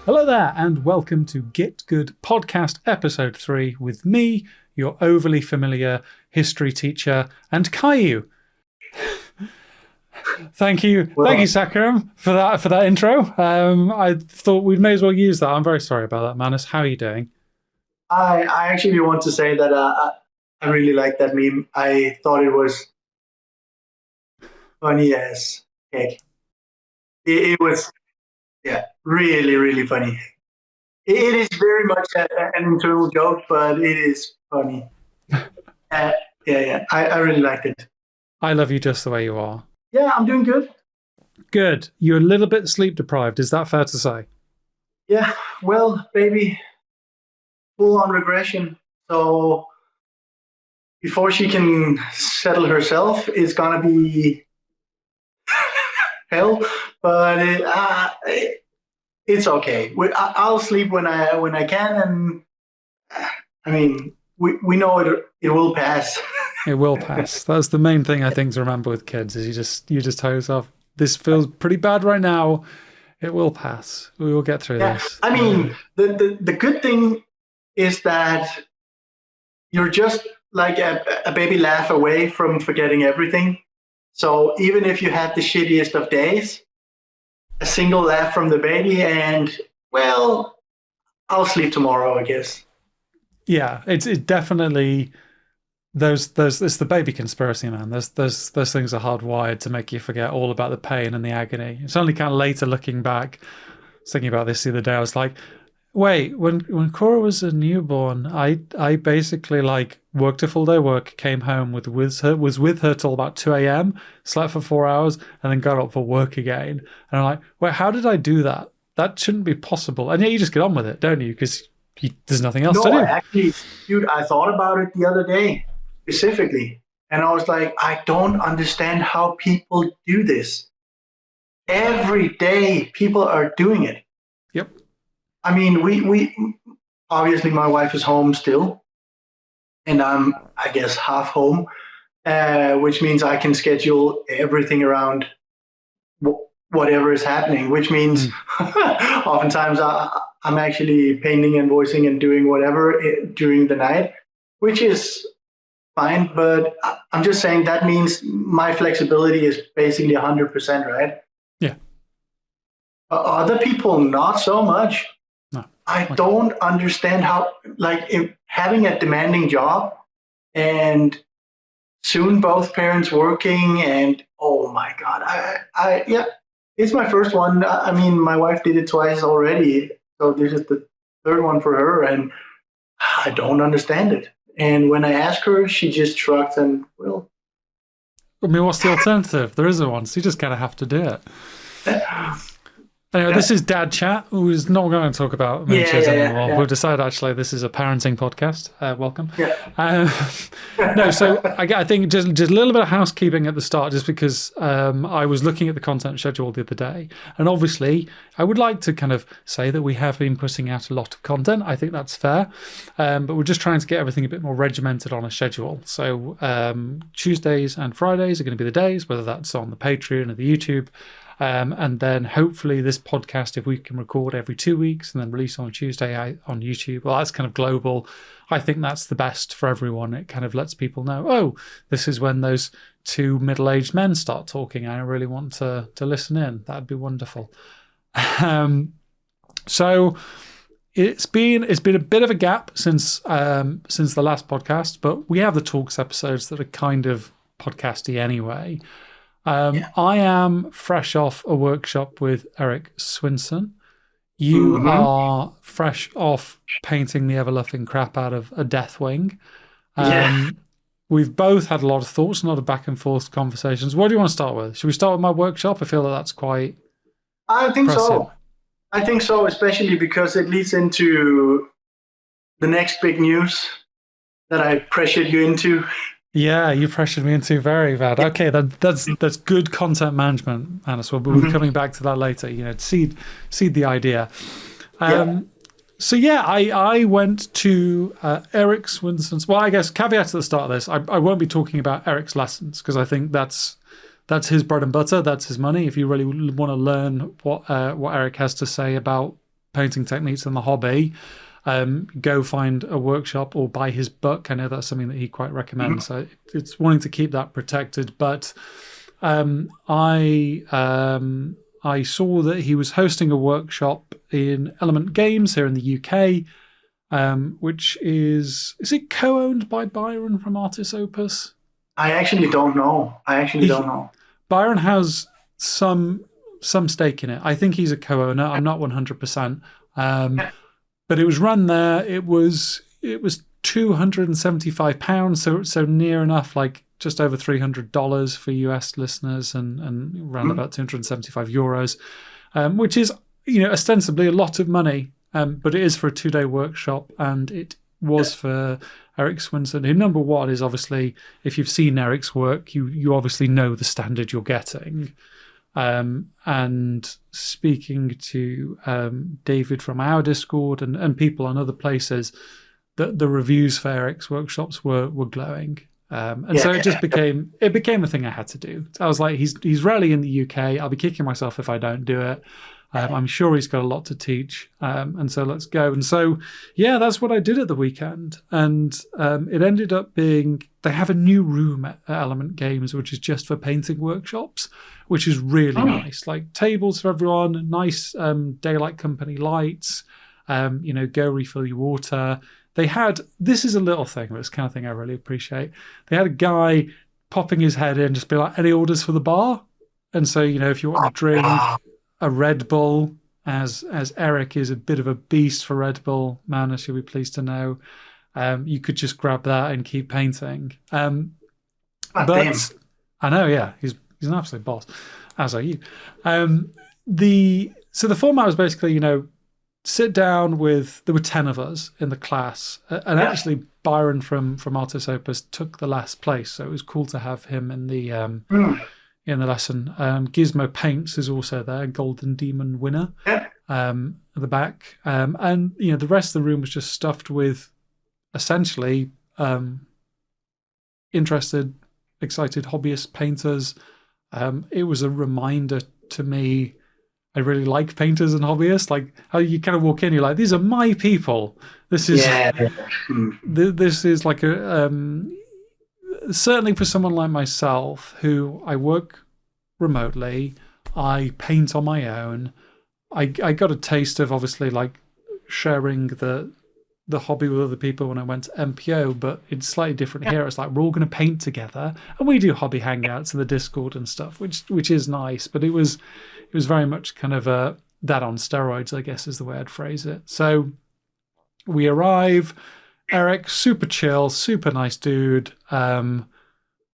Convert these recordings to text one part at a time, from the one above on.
Hello there, and welcome to GitGud Podcast Episode 3 with me, your overly familiar history teacher, and Caillou. Thank you, Sakharam, for that intro. I thought we may as well use that. I'm very sorry about that, Manus. How are you doing? I actually want to say that I really like that meme. I thought it was funny as heck. It was, really, really funny. It is very much an internal joke, but it is funny. I really liked it. I love you just the way you are. Yeah, I'm doing good. Good. You're a little bit sleep deprived. Is that fair to say? Yeah, well, baby, full-on regression. So before she can settle herself, it's gonna be hell. But it's okay. I'll sleep when I can, and I mean, we know it will pass. It will pass. That's the main thing I think to remember with kids is you just tell yourself, this feels pretty bad right now. It will pass. We will get through this. I mean, the good thing is that you're just like a baby laugh away from forgetting everything. So even if you had the shittiest of days, a single laugh from the baby, and well, I'll sleep tomorrow, I guess. Yeah, it's definitely those it's the baby conspiracy, man. Those things are hardwired to make you forget all about the pain and the agony. It's only kind of later looking back. I was thinking about this the other day. I was like, wait, when Cora was a newborn, I basically like worked a full day work, came home was with her till about 2 a.m., slept for 4 hours, and then got up for work again. And I'm like, wait, how did I do that? That shouldn't be possible. And yet you just get on with it, don't you? Because there's nothing else to do. Actually, dude, I thought about it the other day specifically, and I was like, I don't understand how people do this. Every day, people are doing it. Yep. I mean, we obviously my wife is home still, and I'm, I guess, half home, which means I can schedule everything around whatever is happening, which means oftentimes I'm actually painting and voicing and doing whatever during the night, which is fine. But I'm just saying that means my flexibility is basically 100%, right? Yeah. Other people, not so much. No. I don't understand how, like, having a demanding job and soon both parents working, and oh my God, I it's my first one. I mean, my wife did it twice already, so this is the third one for her, and I don't understand it. And when I ask her, she just shrugs and, well. I mean, what's the alternative? There isn't one, so you just kind of have to do it. Anyway, this is Dad Chat, who's not going to talk about miniatures anymore. We've decided, actually, this is a parenting podcast. Welcome. No, so I think just a little bit of housekeeping at the start, just because I was looking at the content schedule the other day. And obviously, I would like to kind of say that we have been putting out a lot of content. I think that's fair. But we're just trying to get everything a bit more regimented on a schedule. So Tuesdays and Fridays are going to be the days, whether that's on the Patreon or the YouTube. And then hopefully this podcast, if we can record every 2 weeks and then release on Tuesday on YouTube, well, that's kind of global. I think that's the best for everyone. It kind of lets people know, oh, this is when those two middle-aged men start talking. I really want to listen in. That'd be wonderful. So it's been a bit of a gap since the last podcast, but we have the talks episodes that are kind of podcasty anyway. I am fresh off a workshop with Erik Swinson. You are fresh off painting the ever-loving crap out of a Deathwing. We've both had a lot of thoughts, a lot of back and forth conversations. What do you want to start with? Should we start with my workshop? I feel that's quite impressive. I think so, especially because it leads into the next big news that I pressured you into. Yeah, you pressured me into very bad. Okay, that's good content management, Hannes. We'll be coming back to that later. You know, seed the idea. So yeah, I went to Erik Swinson's. Well, I guess caveat at the start of this, I won't be talking about Erik's lessons because I think that's his bread and butter. That's his money. If you really want to learn what Erik has to say about painting techniques in the hobby, go find a workshop or buy his book. I know that's something that he quite recommends. So it's wanting to keep that protected. But I saw that he was hosting a workshop in Element Games here in the UK, which is it co-owned by Byron from Artis Opus? I actually don't know. Byron has some stake in it. I think he's a co-owner. I'm not 100%. But it was run there. It was £275, so near enough, like just over $300 for US listeners, and around about €275, which is ostensibly a lot of money. But it is for a 2-day workshop, and it was for Erik Swinson, who, number one, is obviously, if you've seen Erik's work, you obviously know the standard you're getting. And speaking to David from our Discord and people on other places, the reviews for Erik's workshops were glowing. So it just became a thing I had to do. I was like, he's rarely in the UK. I'll be kicking myself if I don't do it. I'm sure he's got a lot to teach. And so let's go. And so, that's what I did at the weekend. And it ended up being, they have a new room at Element Games, which is just for painting workshops, which is really nice. Like tables for everyone, nice daylight company lights, go refill your water. They had, this is a little thing, but it's the kind of thing I really appreciate. They had a guy popping his head in, just be like, any orders for the bar? And so, if you want to drink a Red Bull, as Erik is a bit of a beast for Red Bull, man, as you'll be pleased to know, you could just grab that and keep painting. But I know, he's an absolute boss, as are you. So the format was basically, sit down with, there were 10 of us in the class, and actually Byron from Artis Opus took the last place, so it was cool to have him in the lesson. Gizmo Paints is also there, Golden Demon winner, at the back. And, the rest of the room was just stuffed with essentially interested, excited hobbyist painters. It was a reminder to me, I really like painters and hobbyists. Like how you kind of walk in, you're like, these are my people. This is this is like a certainly for someone like myself, who I work remotely, I paint on my own. I got a taste of obviously like sharing the hobby with other people when I went to MPO, but it's slightly different here. It's like we're all going to paint together, and we do hobby hangouts in the Discord and stuff, which is nice. But it was very much kind of that on steroids, I guess is the way I'd phrase it. So we arrive. Erik, super chill, super nice dude.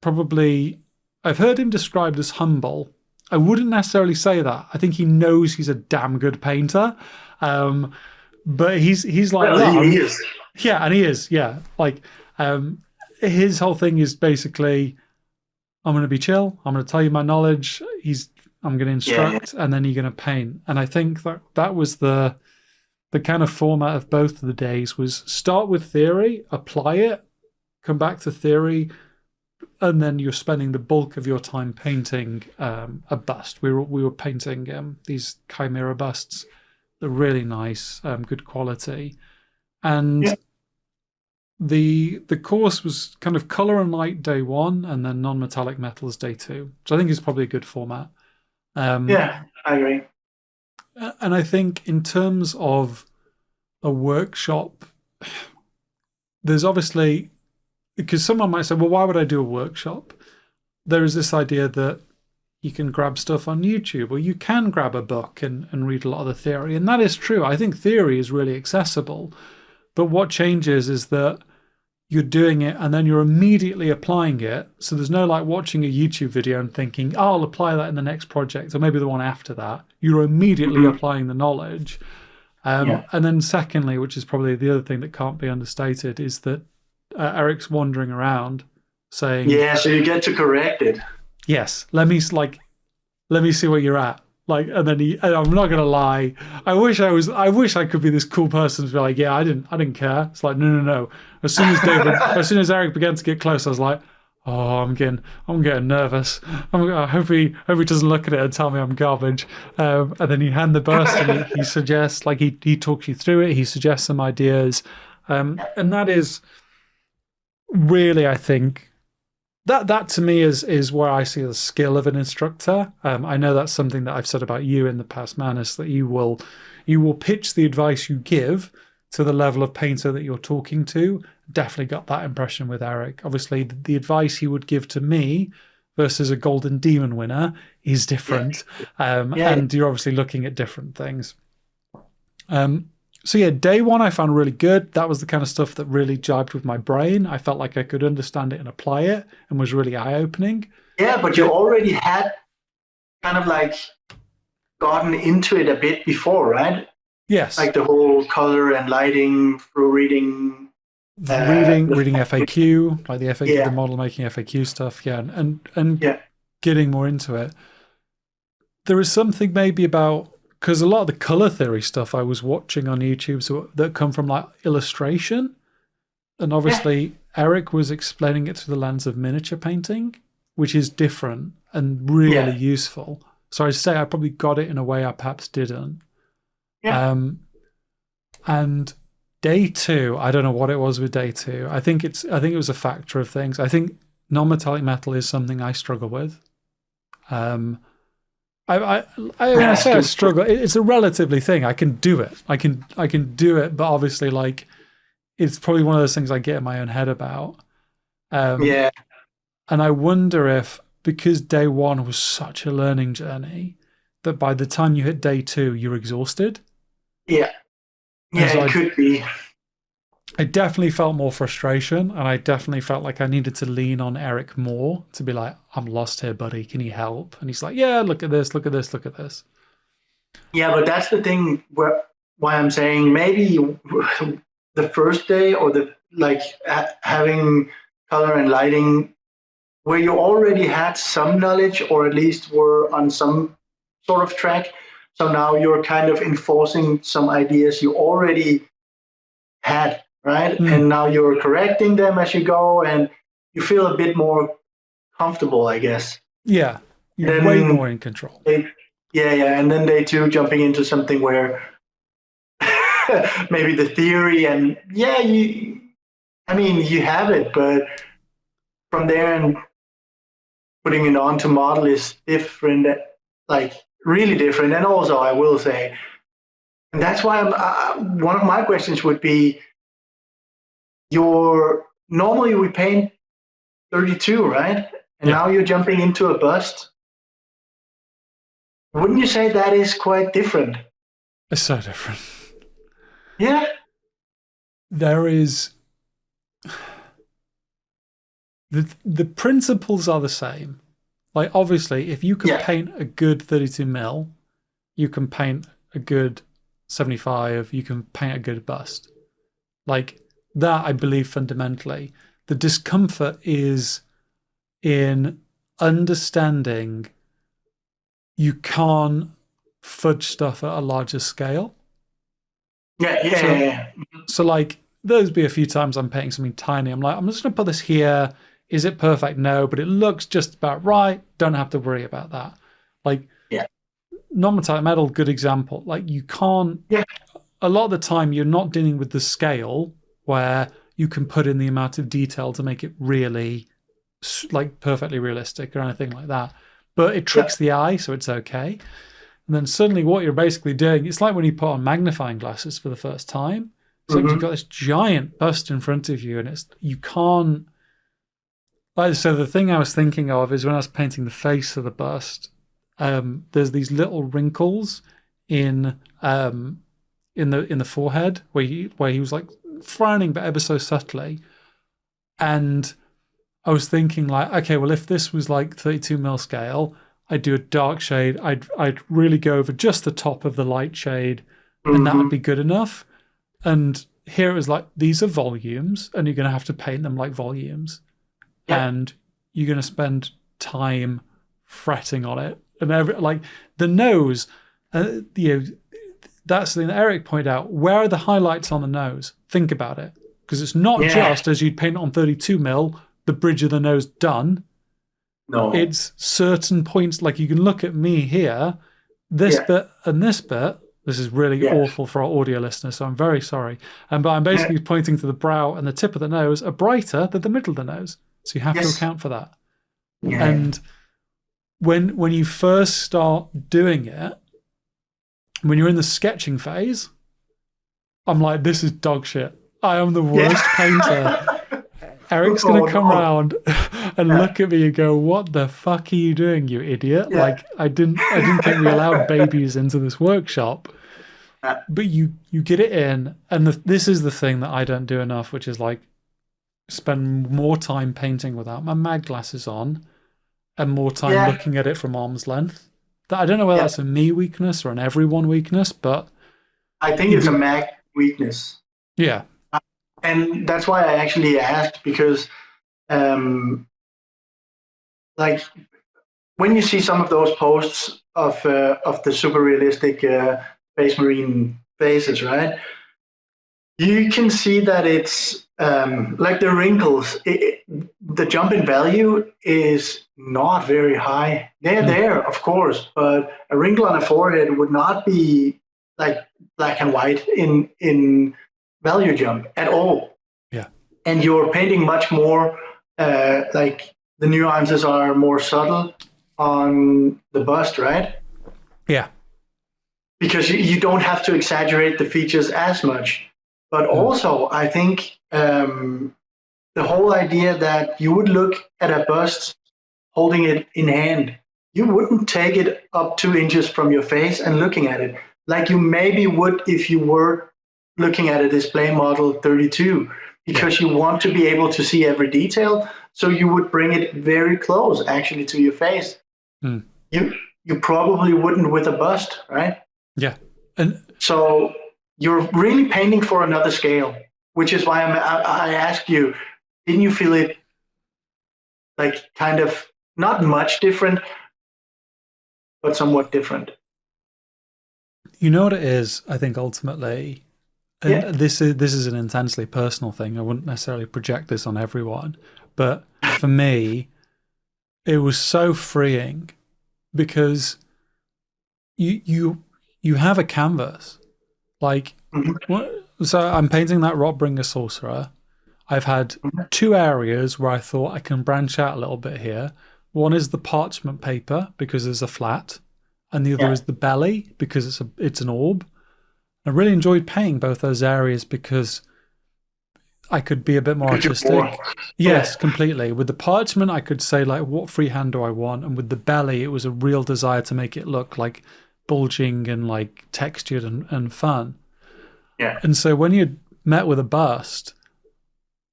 Probably, I've heard him described as humble. I wouldn't necessarily say that. I think he knows he's a damn good painter. But he's like, well, he is. Yeah, and he is. Yeah, like his whole thing is basically, I'm going to be chill. I'm going to tell you my knowledge. I'm going to instruct, and then you're going to paint. And I think that was the kind of format of both of the days, was start with theory, apply it, come back to theory, and then you're spending the bulk of your time painting a bust. We were painting these chimera busts. They're really nice, good quality, and the course was kind of color and light day 1, and then non-metallic metals day 2, which I think is probably a good format. I agree. And I think in terms of a workshop, there's obviously, because someone might say, well, why would I do a workshop? There is this idea that you can grab stuff on YouTube, or you can grab a book and read a lot of the theory. And that is true. I think theory is really accessible. But what changes is that you're doing it and then you're immediately applying it. So there's no like watching a YouTube video and thinking, oh, I'll apply that in the next project, or maybe the one after that. You're immediately applying the knowledge. And then secondly, which is probably the other thing that can't be understated, is that Erik's wandering around saying, so you get to correct it. Yes, let me see where you're at. Like, and then and I'm not gonna lie, I wish I could be this cool person to be like, I didn't care. It's like, no. As soon as Erik began to get close, I was like, Oh, I'm getting nervous. I hope he doesn't look at it and tell me I'm garbage. And then you hand the burst, and he suggests, like he talks you through it. He suggests some ideas, and that is really, I think, that to me is where I see the skill of an instructor. I know that's something that I've said about you in the past, Manus, that you will pitch the advice you give to the level of painter that you're talking to. Definitely got that impression with Erik. Obviously, the advice he would give to me versus a Golden Demon winner is different. And you're obviously looking at different things. So yeah, day one I found really good. That was the kind of stuff that really jibed with my brain. I felt like I could understand it and apply it, and was really eye-opening. Yeah, but you already had kind of like gotten into it a bit before, right? Yes. Like the whole color and lighting through reading. Reading FAQ, like the FAQ, the model making FAQ stuff, and getting more into it. There is something maybe about, because a lot of the color theory stuff I was watching on YouTube that come from like illustration, and obviously Erik was explaining it through the lens of miniature painting, which is different and really useful. So I'd say I probably got it in a way I perhaps didn't. And day two, I don't know what it was with day two. I think it was a factor of things. I think non-metallic metal is something I struggle with. I say I struggle. It's a relatively thing. I can do it. I can do it, but obviously, like, it's probably one of those things I get in my own head about. And I wonder if, because day one was such a learning journey, that by the time you hit day two, you're exhausted. Yeah, it could be. I definitely felt more frustration, and I definitely felt like I needed to lean on Erik more to be like, I'm lost here, buddy. Can you help? And he's like, yeah, look at this, look at this, look at this. Yeah, but that's the thing why I'm saying maybe the first day, or having color and lighting where you already had some knowledge, or at least were on some sort of track. So now you're kind of enforcing some ideas you already had, right? And now you're correcting them as you go, and you feel a bit more comfortable, I guess. Yeah, you're way more in control. And then day two, jumping into something where maybe the theory and you have it, but from there and putting it onto model is different, like really different. And also, I will say, and that's why one of my questions would be, normally we paint 32, right? And now you're jumping into a bust. Wouldn't you say that is quite different? It's so different. Yeah. There is... The principles are the same. Like, obviously, if you can paint a good 32 mil, you can paint a good 75, you can paint a good bust. Like, that, I believe, fundamentally. The discomfort is in understanding you can't fudge stuff at a larger scale. So like, there's be a few times I'm painting something tiny. I'm like, I'm just going to put this here. Is it perfect? No, but it looks just about right. Don't have to worry about that. Like, non-metallic metal, good example. Like, you can't, a lot of the time you're not dealing with the scale where you can put in the amount of detail to make it really, like, perfectly realistic or anything like that. But it tricks the eye, so it's okay. And then suddenly what you're basically doing, it's like when you put on magnifying glasses for the first time. So you've got this giant bust in front of you, and you can't, like, so the thing I was thinking of is when I was painting the face of the bust, there's these little wrinkles in the forehead where he was like frowning, but ever so subtly. And I was thinking, like, okay, well, if this was like 32 mil scale, I'd do a dark shade. I'd really go over just the top of the light shade, and that would be good enough. And here it was like, these are volumes, and you're going to have to paint them like volumes. And you're going to spend time fretting on it. And like the nose, that's the thing that Erik pointed out. Where are the highlights on the nose? Think about it. Because it's not just as you'd paint on 32 mil, the bridge of the nose done. No. It's certain points, like you can look at me here, this bit and this bit. This is really awful for our audio listeners, so I'm very sorry. But I'm basically pointing to the brow and the tip of the nose are brighter than the middle of the nose. So you have to account for that. Yeah. And when you first start doing it, when you're in the sketching phase, I'm like, this is dog shit. I am the worst painter. Erik's going to come around and look at me and go, what the fuck are you doing, you idiot? Like, I didn't think we allowed babies into this workshop. But you get it in, and this is the thing that I don't do enough, which is like spend more time painting without my mag glasses on and more time looking at it from arm's length. I don't know whether that's a me weakness or an everyone weakness, but I think it's a mag weakness. Yeah. And that's why I actually asked, because like when you see some of those posts of the super realistic space marine faces, right? You can see that it's like the wrinkles, the jump in value is not very high. They're there, of course, but a wrinkle on a forehead would not be like black and white in value jump at all. Yeah. And you're painting much more, like the nuances are more subtle on the bust, right? Yeah. Because you don't have to exaggerate the features as much. But also, I think the whole idea that you would look at a bust holding it in hand, you wouldn't take it up 2 inches from your face and looking at it like you maybe would if you were looking at a display model 32, because you want to be able to see every detail. So you would bring it very close actually to your face. You probably wouldn't with a bust, right? Yeah. And so you're really painting for another scale, which is why I asked you, didn't you feel it like kind of not much different, but somewhat different? You know what it is, I think, ultimately, and this is an intensely personal thing. I wouldn't necessarily project this on everyone, but for me, it was so freeing because you have a canvas. Like, so I'm painting that Rotbringer Sorcerer. I've had 2 areas where I thought I can branch out a little bit here. One is the parchment paper because there's a flat, and the other is the belly because it's an orb. I really enjoyed painting both those areas because I could be a bit more artistic. Yes, completely. With the parchment, I could say, like, what freehand do I want? And with the belly, it was a real desire to make it look like bulging and like textured and fun. Yeah. And so when you're met with a bust,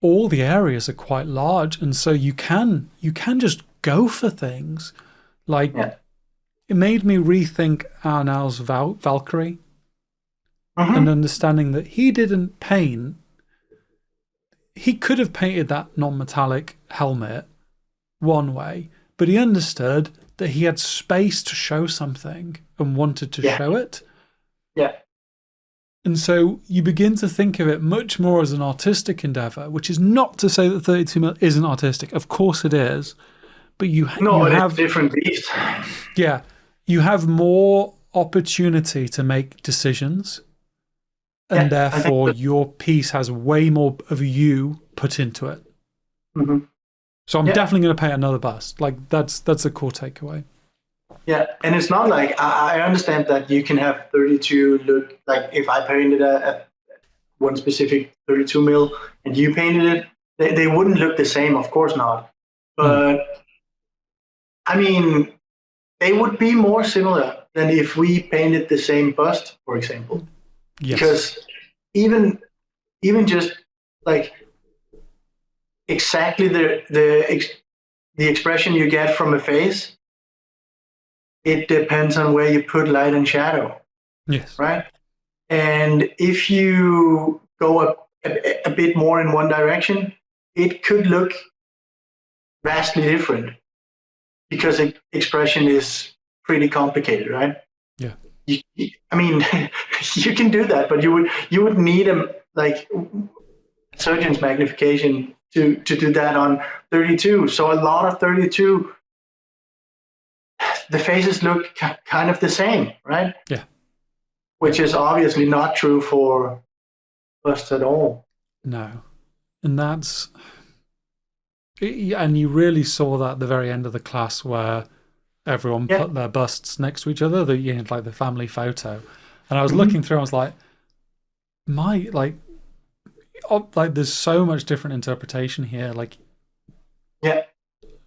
all the areas are quite large, and so you can just go for things. Like it made me rethink Arnau's Valkyrie and understanding that he didn't paint. He could have painted that non-metallic helmet one way, but he understood that he had space to show something and wanted to show it. Yeah. And so you begin to think of it much more as an artistic endeavor, which is not to say that 32mm isn't artistic. Of course it is. But you have different beasts. Yeah. You have more opportunity to make decisions. And therefore your piece has way more of you put into it. So I'm definitely going to paint another bust. Like that's a core takeaway. Yeah, and it's not like I understand that you can have 32 look like if I painted a one specific 32mm and you painted it, they wouldn't look the same, of course not. But I mean, they would be more similar than if we painted the same bust, for example. Yes. Because even just like exactly the expression you get from a face, it depends on where you put light and shadow. Yes. Right? And if you go a bit more in one direction, it could look vastly different because expression is pretty complicated, right? Yeah. I mean, you can do that, but you would need a surgeon's magnification to do that on 32. So a lot of 32, the faces look kind of the same, right? Yeah. Which is obviously not true for busts at all. No. And that's... And you really saw that at the very end of the class where everyone put their busts next to each other, like the family photo. And I was looking through, I was like, there's so much different interpretation here. Like,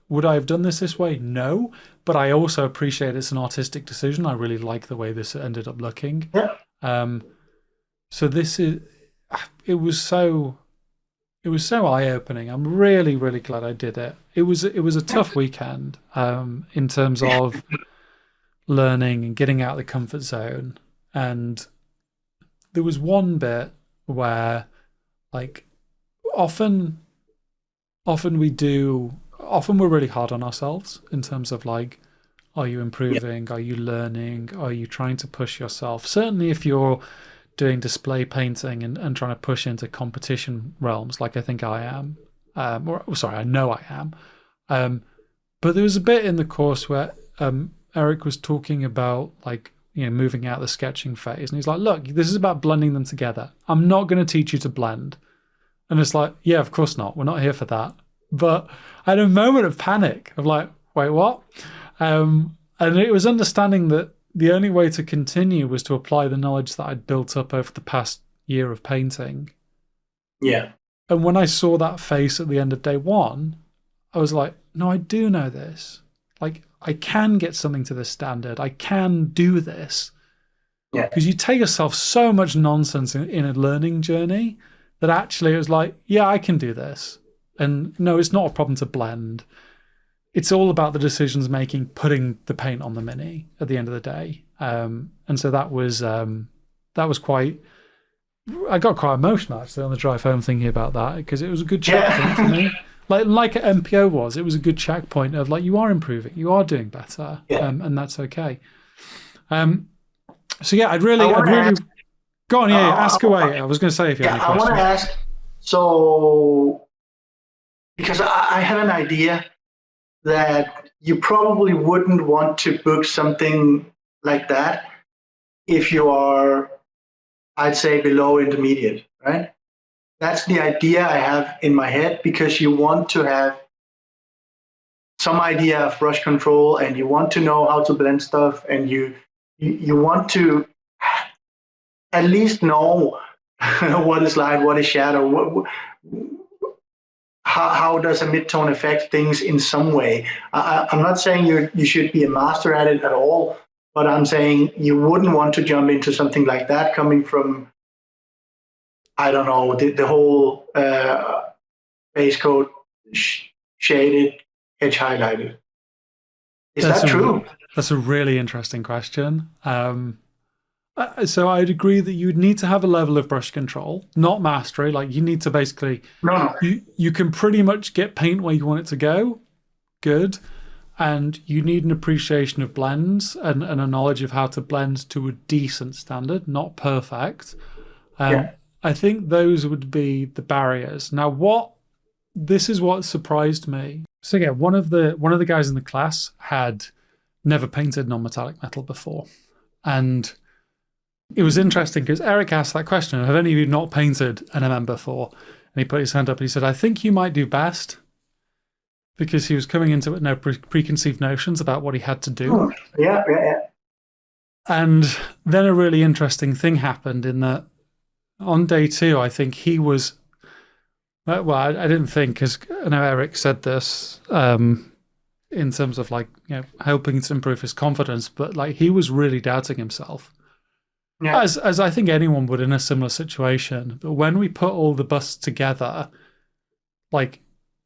would I have done this way? No. But I also appreciate it's an artistic decision. I really like the way this ended up looking. Yeah. So it was so eye-opening. I'm really, really glad I did it. It was a tough weekend in terms of learning and getting out of the comfort zone. And there was one bit where, like, often we're really hard on ourselves in terms of, like, are you improving? Are you learning? Are you trying to push yourself? Certainly if you're doing display painting and trying to push into competition realms, like I think I am, I know I am. But there was a bit in the course where Erik was talking about, like, moving out the sketching phase, and he's like, look, this is about blending them together. I'm not going to teach you to blend. And it's like, yeah, of course not. We're not here for that. But I had a moment of panic of like, wait, what? And it was understanding that the only way to continue was to apply the knowledge that I'd built up over the past year of painting. Yeah. And when I saw that face at the end of day one, I was like, no, I do know this. Like, I can get something to this standard. I can do this. Yeah. Because you take yourself so much nonsense in a learning journey that actually it was like, yeah, I can do this. And no, it's not a problem to blend. It's all about the decisions making, putting the paint on the mini at the end of the day. And so that was quite... I got quite emotional actually on the drive home thinking about that, because it was a good checkpoint for me. Like at MPO was, it was a good checkpoint of, like, you are improving, you are doing better, and that's okay. So yeah, I'd really go on. Yeah, ask away. I was going to say if you have any questions. I want to ask. So, because I have an idea that you probably wouldn't want to book something like that if you are, I'd say, below intermediate, right? That's the idea I have in my head, because you want to have some idea of brush control, and you want to know how to blend stuff, and you want to at least know what is light, what is shadow, how does a midtone affect things in some way. I'm not saying you should be a master at it at all, but I'm saying you wouldn't want to jump into something like that coming from, I don't know, the whole base coat shaded, edge highlighted. Is that true? That's a really interesting question. So I'd agree that you'd need to have a level of brush control, not mastery. Like, you need to basically, you can pretty much get paint where you want it to go. Good. And you need an appreciation of blends and a knowledge of how to blend to a decent standard, not perfect. I think those would be the barriers. Now, this is what surprised me. So yeah, one of the guys in the class had never painted non-metallic metal before. And it was interesting because Erik asked that question, have any of you not painted an MM before? And he put his hand up and he said, I think you might do best, because he was coming into it with no preconceived notions about what he had to do. Yeah. And then a really interesting thing happened in that on day two, I think he was, well, I didn't think, because I know Erik said this in terms of, like, helping to improve his confidence, but like, he was really doubting himself. Yeah. As I think anyone would in a similar situation. But when we put all the busts together, like,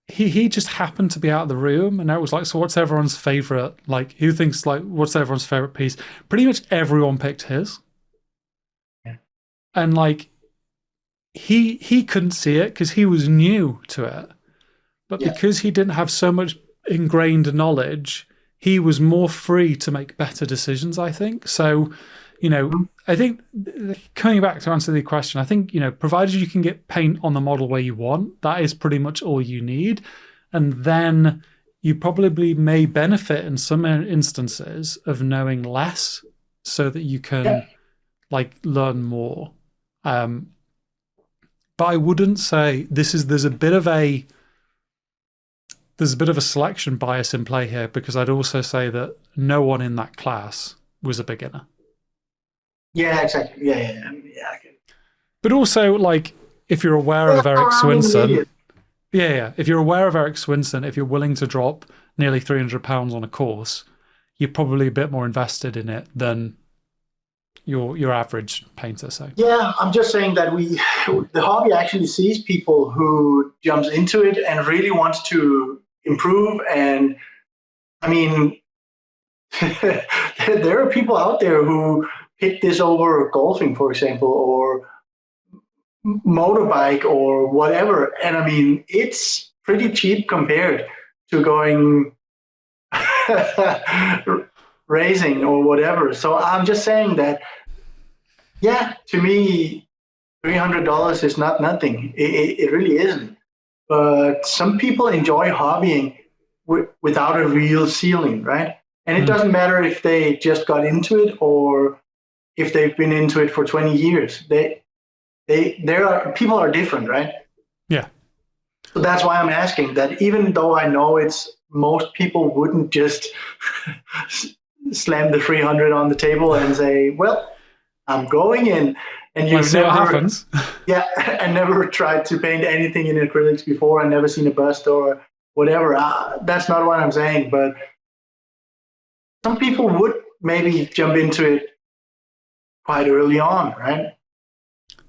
he just happened to be out of the room, and it was like, so what's everyone's favorite? Like, who thinks, like, what's everyone's favorite piece? Pretty much everyone picked his. Yeah. And like, he couldn't see it because he was new to it. But because he didn't have so much ingrained knowledge, he was more free to make better decisions, I think. So You know, I think coming back to answer the question, I think, you know, provided you can get paint on the model where you want, that is pretty much all you need. And then you probably may benefit in some instances of knowing less so that you can like learn more. But I wouldn't say there's a bit of a selection bias in play here, because I'd also say that no one in that class was a beginner. Yeah, exactly. Yeah. But also, like, if you're aware of Erik Swinson, if you're aware of Erik Swinson, if you're willing to drop nearly £300 on a course, you're probably a bit more invested in it than your average painter. So yeah, I'm just saying that the hobby actually sees people who jumps into it and really wants to improve. And I mean, there are people out there who pick this over golfing, for example, or motorbike or whatever. And I mean, it's pretty cheap compared to going racing or whatever. So I'm just saying that, yeah, to me, $300 is not nothing. It really isn't. But some people enjoy hobbying without a real ceiling, right? And it doesn't matter if they just got into it or if they've been into it for 20 years. People are different, right? Yeah. So that's why I'm asking that, even though I know most people wouldn't just slam the 300 on the table and say, well, I'm going in. And you've never, what happens. Yeah, I never tried to paint anything in acrylics before. I never seen a bust or whatever. That's not what I'm saying. But some people would maybe jump into it quite early on, right?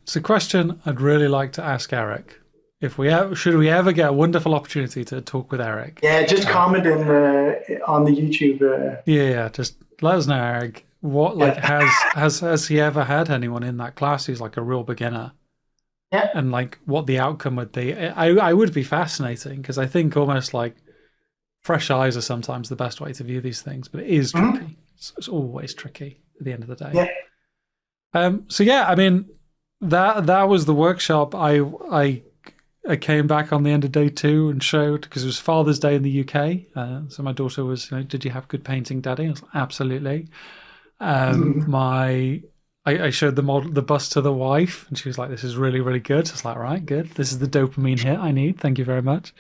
It's a question I'd really like to ask Erik. Should we ever get a wonderful opportunity to talk with Erik? Yeah, just comment on the YouTube. Yeah, just let us know, Erik. What has he ever had anyone in that class who's like a real beginner? Yeah, and like what the outcome would be. I would be fascinating, because I think almost like fresh eyes are sometimes the best way to view these things, but it is tricky. It's always tricky at the end of the day. Yeah. So yeah, I mean that was the workshop. I came back on the end of day 2 and showed, because it was Father's Day in the UK. So my daughter was, did you have good painting, Daddy? I was like, absolutely. I showed the bust to the wife, and she was like, this is really, really good. So I was like, right, good. This is the dopamine hit I need. Thank you very much.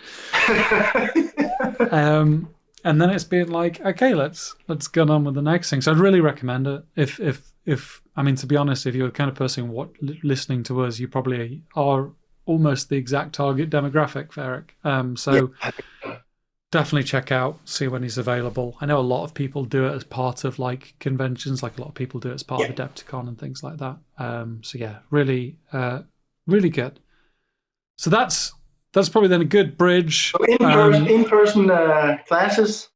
And then it's been like, okay, let's get on with the next thing. So I'd really recommend it. If I mean, to be honest, if you're the kind of person listening to us, you probably are almost the exact target demographic for Erik. So definitely check out, see when he's available. I know a lot of people do it as part of like conventions, like a lot of people do it as part of Adepticon and things like that. So yeah, really, really good. So that's probably then a good bridge. So in-person classes?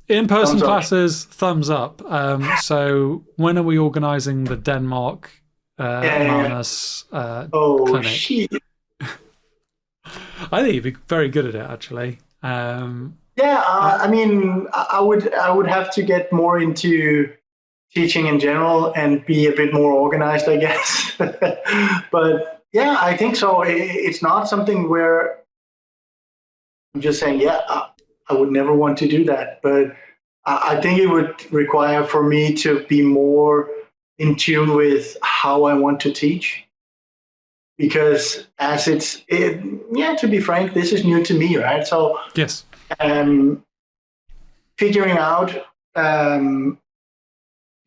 In-person classes, thumbs up. So when are we organising the Denmark Manus clinic? Shit. I think you'd be very good at it, actually. I mean, I would have to get more into teaching in general and be a bit more organized, I guess. But yeah, I think so. It's not something where I'm just saying, I would never want to do that. But I think it would require for me to be more in tune with how I want to teach. Because to be frank, this is new to me, right? So yes, figuring out,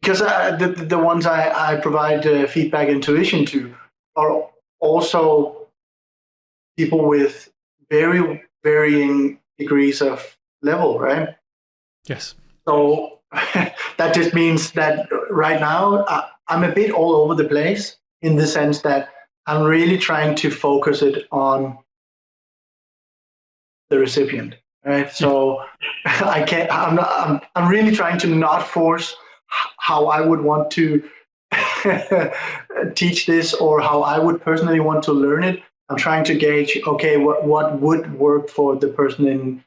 because the ones I provide feedback and tuition to are also people with very varying degrees of level, right? Yes. So that just means that right now I'm a bit all over the place, in the sense that I'm really trying to focus it on the recipient, right? So I can't. I'm really trying to not force how I would want to teach this, or how I would personally want to learn it. I'm trying to gauge, okay, what would work for the person in.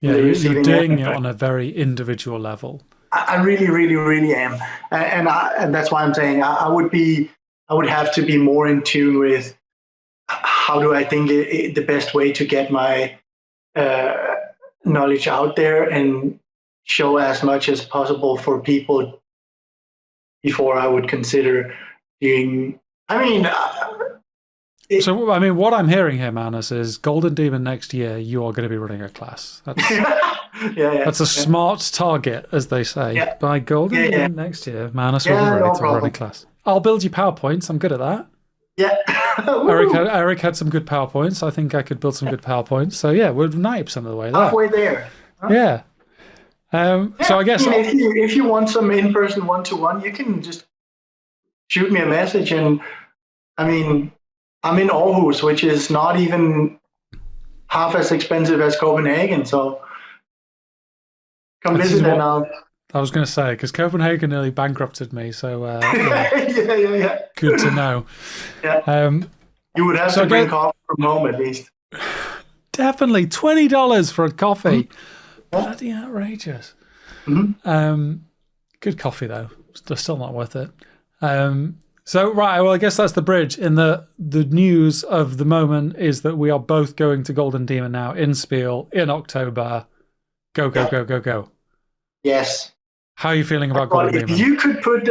Yeah, you're doing it on a very individual level. I really, really, really am, and that's why I'm saying I would have to be more in tune with how do I think the best way to get my knowledge out there and show as much as possible for people before I would consider doing. I mean. So, I mean, what I'm hearing here, Manus, is Golden Demon next year, you are going to be running a class. That's, that's a smart target, as they say. Yeah. By Golden Demon next year, Manus will be ready to run a class. I'll build you PowerPoints. I'm good at that. Yeah. Erik had some good PowerPoints. I think I could build some good PowerPoints. So, yeah, we're 90% of the way there. Halfway there. Huh? Yeah. So, I guess... if you want some in-person one-to-one, you can just shoot me a message. And, I mean... I'm in Aarhus, which is not even half as expensive as Copenhagen. So come visit and I'll... I was going to say, because Copenhagen nearly bankrupted me. So yeah. Good to know. Yeah. You would have to bring coffee from home at least. Definitely. $20 for a coffee. Bloody outrageous. Good coffee, though. Still not worth it. So, right, well, I guess that's the bridge. In the news of the moment is that we are both going to Golden Demon now in Spiel in October. Go. Yes. How are you feeling about Golden Demon? If you could put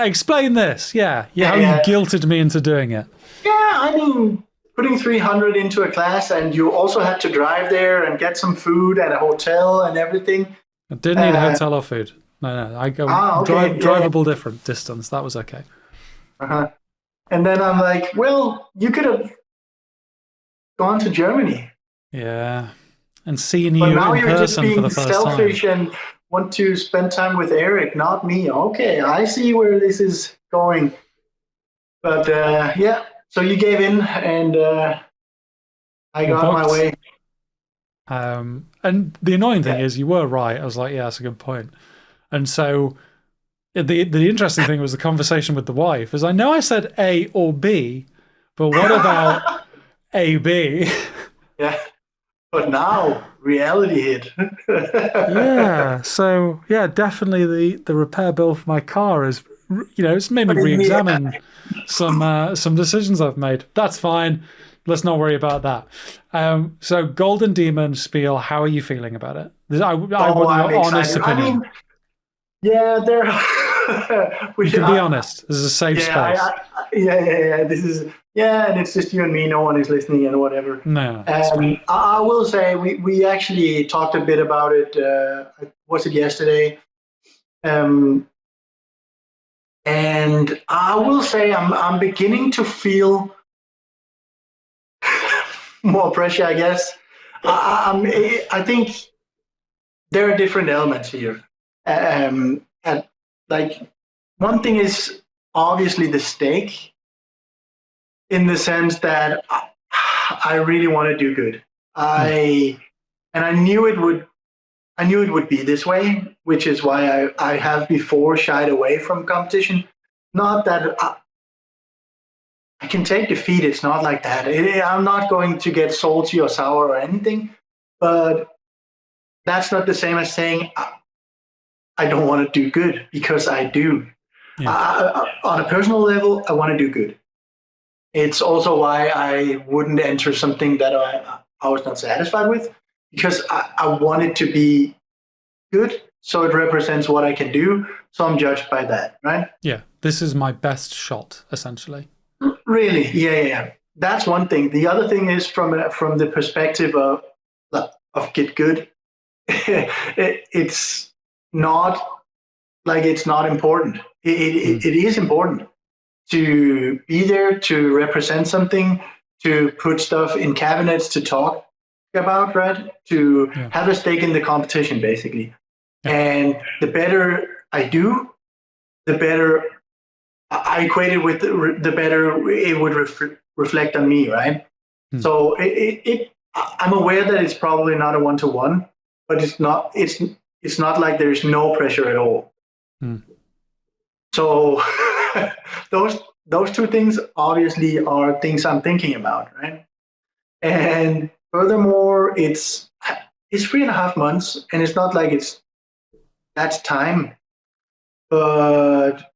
explain this. How you guilted me into doing it. Yeah, I mean, putting 300 into a class, and you also had to drive there and get some food and a hotel and everything. I didn't need a hotel or food. No, I go drivable different distance. That was okay. And then I'm like, well, you could have gone to Germany. Yeah, and seen you in person for the first time. Now you're just being selfish and want to spend time with Erik, not me. Okay, I see where this is going. But so you gave in, and I got my way. And the annoying thing is, you were right. I was like, yeah, that's a good point. And so the interesting thing was the conversation with the wife, is I know I said A or B, but what about AB? Yeah, but now reality hit. Yeah, so yeah, definitely the repair bill for my car is, it's made me re-examine some decisions I've made. That's fine. Let's not worry about that. So Golden Demon Spiel, how are you feeling about it? I want your honest opinion. Yeah, you can be honest. This is a safe space. This is and it's just you and me. No one is listening and whatever. No. I will say we actually talked a bit about it. Was it yesterday? And I will say I'm beginning to feel more pressure, I guess. I think there are different elements here. And like one thing is obviously the stake, in the sense that I really want to do good. I knew it would be this way, which is why I have before shied away from competition. Not that I can take defeat. It's not like that. I'm not going to get salty or sour or anything, but that's not the same as saying I don't want to do good, because I do. Yeah. On a personal level, I want to do good. It's also why I wouldn't enter something that I was not satisfied with, because I want it to be good, so it represents what I can do, so I'm judged by that, right? Yeah, this is my best shot, essentially. Really? Yeah. That's one thing. The other thing is from the perspective of GitGud, it's not like it's not important. It is important to be there, to represent something, to put stuff in cabinets to talk about, right? To have a stake in the competition, basically. Yeah. And the better I do, the better I equate it with the better it would reflect on me, right? So I'm aware that it's probably not a one-to-one, but it's not like there's no pressure at all. So those two things obviously are things I'm thinking about, right? And furthermore, it's 3.5 months, and it's not like that's time, but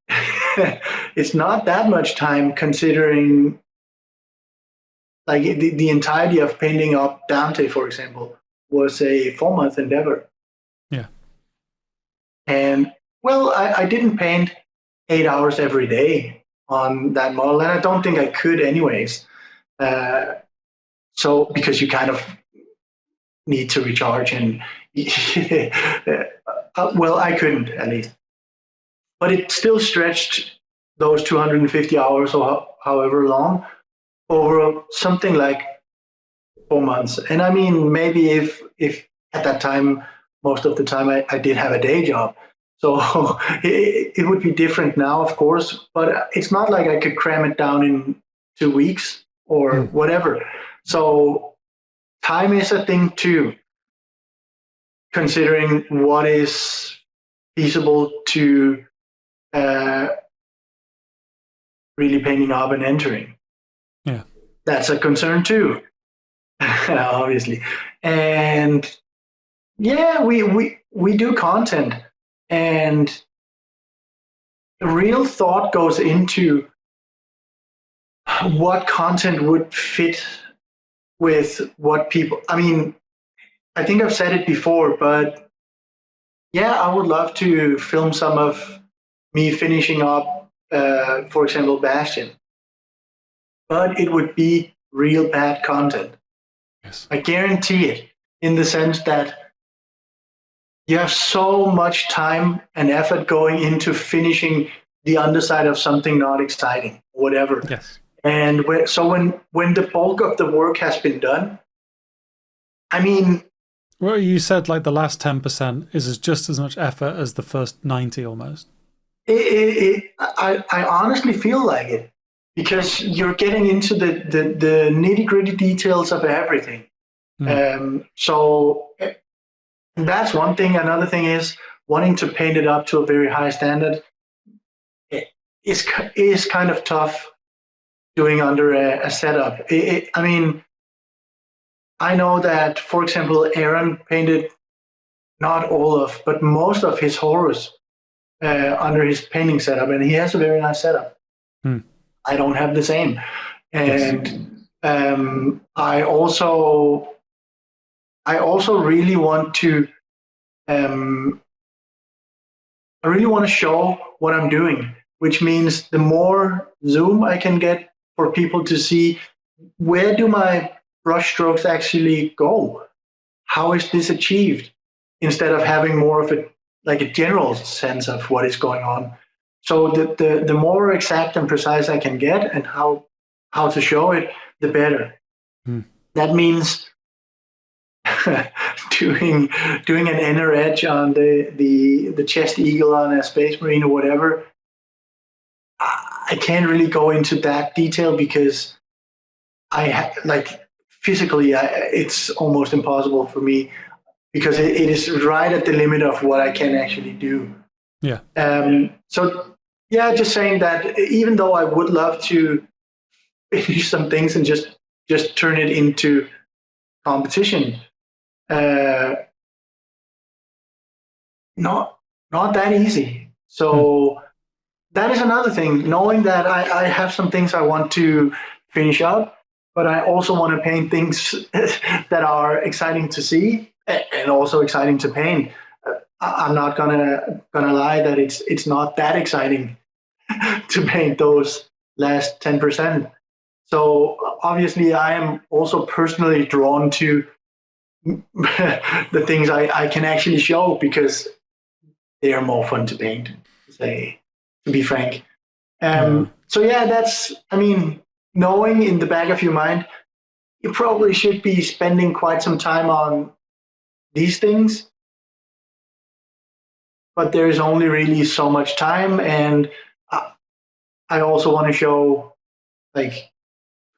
it's not that much time considering like the entirety of painting up Dante, for example, was a 4-month endeavor. Yeah. And well, I didn't paint 8 hours every day on that model, and I don't think I could anyways. So because you kind of need to recharge, and well, I couldn't at least, but it still stretched those 250 hours or however long over something like 4 months. And I mean, maybe if at that time, most of the time I did have a day job, so it would be different now, of course, but it's not like I could cram it down in 2 weeks or whatever. So time is a thing too, considering what is feasible to really painting up and entering. Yeah, that's a concern too, obviously. And yeah, we do content, and real thought goes into what content would fit with what people. I mean, I think I've said it before, but yeah, I would love to film some of me finishing up, for example, Bastion, but it would be real bad content. yes, I guarantee it, in the sense that you have so much time and effort going into finishing the underside of something not exciting, whatever. yes. And so when the bulk of the work has been done, I mean, Well, you said like the last 10% is just as much effort as the first 90 almost. I honestly feel like it, because you're getting into the nitty-gritty details of everything. So that's one thing. Another thing is wanting to paint it up to a very high standard. It is kind of tough doing under a setup. I mean, I know that, for example, Aaron painted not all of, but most of his horrors under his painting setup, and he has a very nice setup. I don't have the same, and I also really want to. I really want to show what I'm doing, which means the more zoom I can get for people to see, where do my brush strokes actually go? How is this achieved? Instead of having more of a general sense of what is going on. So the more exact and precise I can get, and how to show it, the better. That means doing an inner edge on the chest eagle on a Space Marine or whatever. I can't really go into that detail because physically it's almost impossible for me, because it is right at the limit of what I can actually do. Yeah. So yeah, just saying that even though I would love to finish some things and just turn it into competition, not that easy. So that is another thing, knowing that I have some things I want to finish up, but I also want to paint things that are exciting to see and also exciting to paint. I'm not gonna lie that it's not that exciting to paint those last 10%. So obviously I am also personally drawn to the things I can actually show, because they are more fun to paint, to be frank. So yeah, that's, I mean, knowing in the back of your mind, you probably should be spending quite some time on these things, but there is only really so much time. And I also want to show like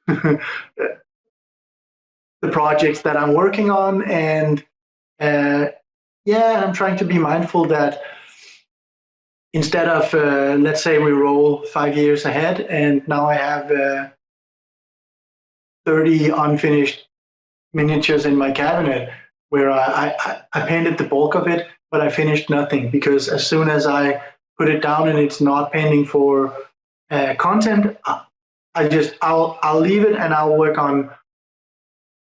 the projects that I'm working on. And yeah, I'm trying to be mindful that instead of, let's say we roll 5 years ahead and now I have 30 unfinished miniatures in my cabinet, where I painted the bulk of it, but I finished nothing, because as soon as I put it down and it's not painting for content, I'll leave it and I'll work on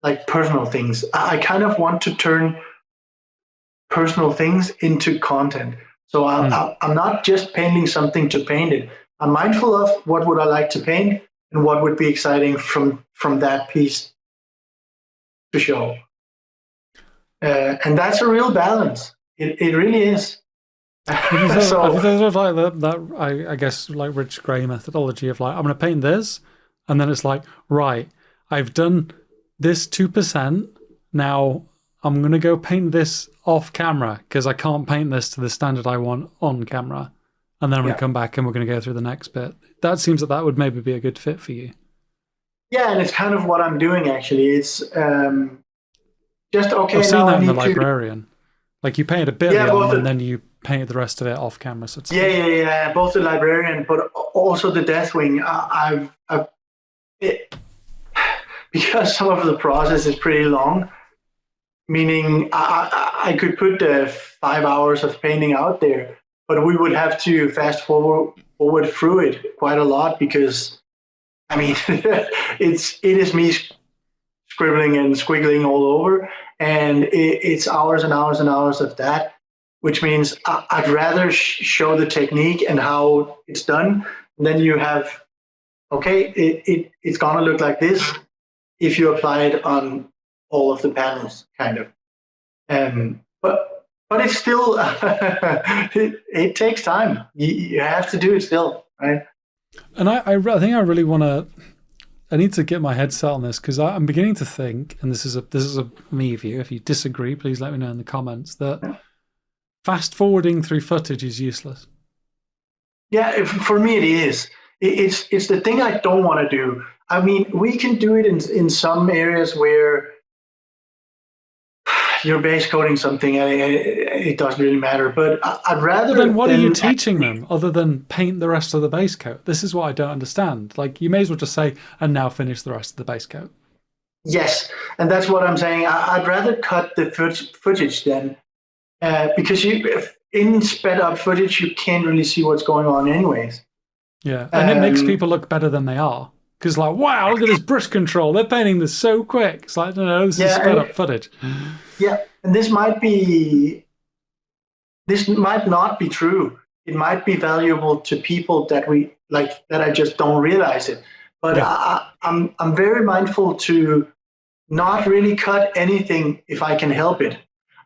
like personal things. I kind of want to turn personal things into content. So I'm not just painting something to paint it. I'm mindful of what would I like to paint and what would be exciting from that piece to show. And that's a real balance. It really is. Have you thought of like that I guess like Rich Gray methodology of like, I'm going to paint this, and then it's like, right, I've done this 2%. Now I'm going to go paint this off camera because I can't paint this to the standard I want on camera. And then I'm going to come back and we're going to go through the next bit. That seems that would maybe be a good fit for you. Yeah, and it's kind of what I'm doing, actually. It's just, okay, I've seen that in The Librarian. Like, you painted a bit on and then you painted the rest of it off camera. So yeah. Both The Librarian, but also the Deathwing. Because some of the process is pretty long, meaning I could put 5 hours of painting out there, but we would have to fast forward through it quite a lot, because I mean, it is me scribbling and squiggling all over, and it's hours and hours and hours of that, which means I'd rather show the technique and how it's done. And then you have, okay, it's gonna look like this if you apply it on all of the panels, kind of. But it's still, it takes time. You have to do it still, right? And I think I really want to, I need to get my head set on this, because I'm beginning to think, and this is a me view, if you disagree, please let me know in the comments, that fast forwarding through footage is useless. Yeah, for me it is. It's the thing I don't want to do. I mean, we can do it in some areas where you're base coding something and it doesn't really matter, but I'd rather. But then what are you teaching them other than paint the rest of the base coat? This is what I don't understand. Like, you may as well just say, and now finish the rest of the base coat. Yes, and that's what I'm saying. I'd rather cut the footage then, because in sped up footage, you can't really see what's going on anyways. Yeah, and it makes people look better than they are. Because, like, wow, look at this brush control. They're painting this so quick. It's like, no, this is sped up footage. Yeah, and this might not be true. It might be valuable to people that I just don't realize it. But yeah. I'm very mindful to not really cut anything if I can help it.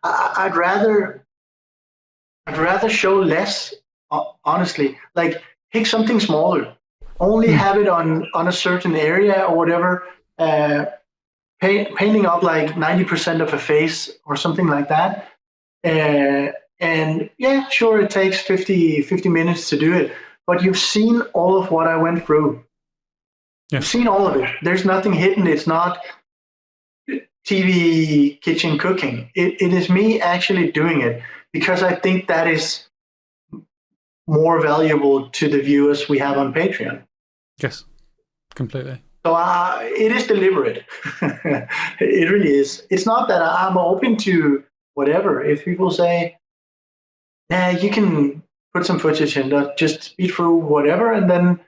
I'd rather show less, honestly. Like, pick something smaller. Only have it on a certain area or whatever, painting up like 90% of a face or something like that. And yeah, sure, it takes 50 minutes to do it, but you've seen all of what I went through. Yeah. You've seen all of it. There's nothing hidden. It's not TV kitchen cooking. It is me actually doing it, because I think that is more valuable to the viewers we have on Patreon. Yes, completely. So it is deliberate. It really is. It's not that I'm open to whatever. If people say, "Nah, you can put some footage in, just speed through whatever," and then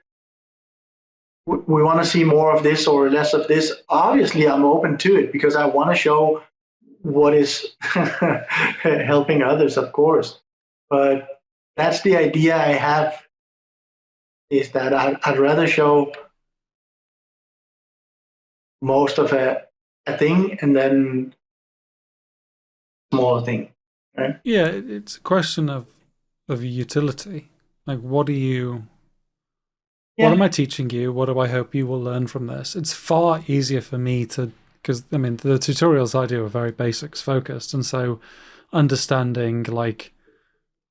we want to see more of this or less of this, obviously I'm open to it, because I want to show what is helping others, of course. But that's the idea I have, is that I'd rather show most of a thing and then smaller thing, right? Yeah, it's a question of utility. Like, what am I teaching you? What do I hope you will learn from this? It's far easier for me to, because I mean, the tutorials I do are very basics focused, and so understanding, like,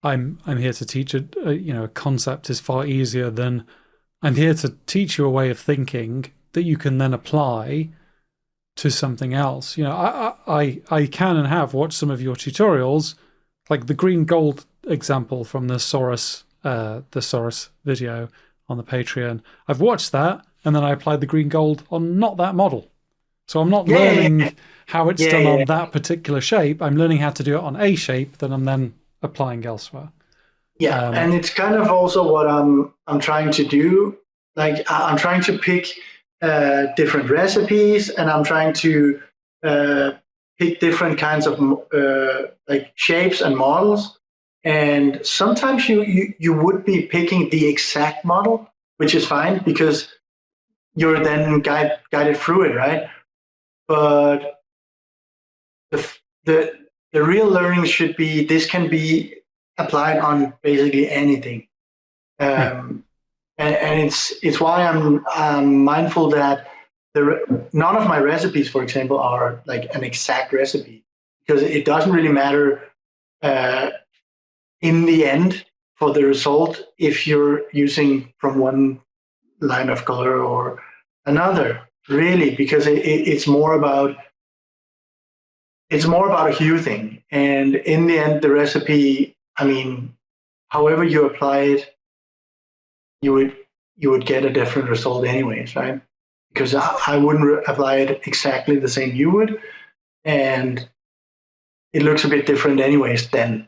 I'm here to teach a concept is far easier than I'm here to teach you a way of thinking that you can then apply to something else. I can and have watched some of your tutorials, like the green gold example from the Saurus video on the Patreon. I've watched that, and then I applied the green gold on not that model. So I'm not learning how it's done on yeah. that particular shape. I'm learning how to do it on a shape that I'm then applying elsewhere. Yeah, and it's kind of also what I'm trying to do. Like I'm trying to pick different recipes, and I'm trying to pick different kinds of like shapes and models. And sometimes you would be picking the exact model, which is fine because you're then guided through it, right? But the the the real learning should be this can be applied on basically anything. Um, and it's why I'm mindful that none of my recipes, for example, are like an exact recipe because it doesn't really matter uh, in the end for the result if you're using from one line of color or another, really, because it's more about a hue thing. And in the end, the recipe, I mean, however you apply it, you would get a different result anyways, right? Because I wouldn't apply it exactly the same you would, and it looks a bit different anyways then.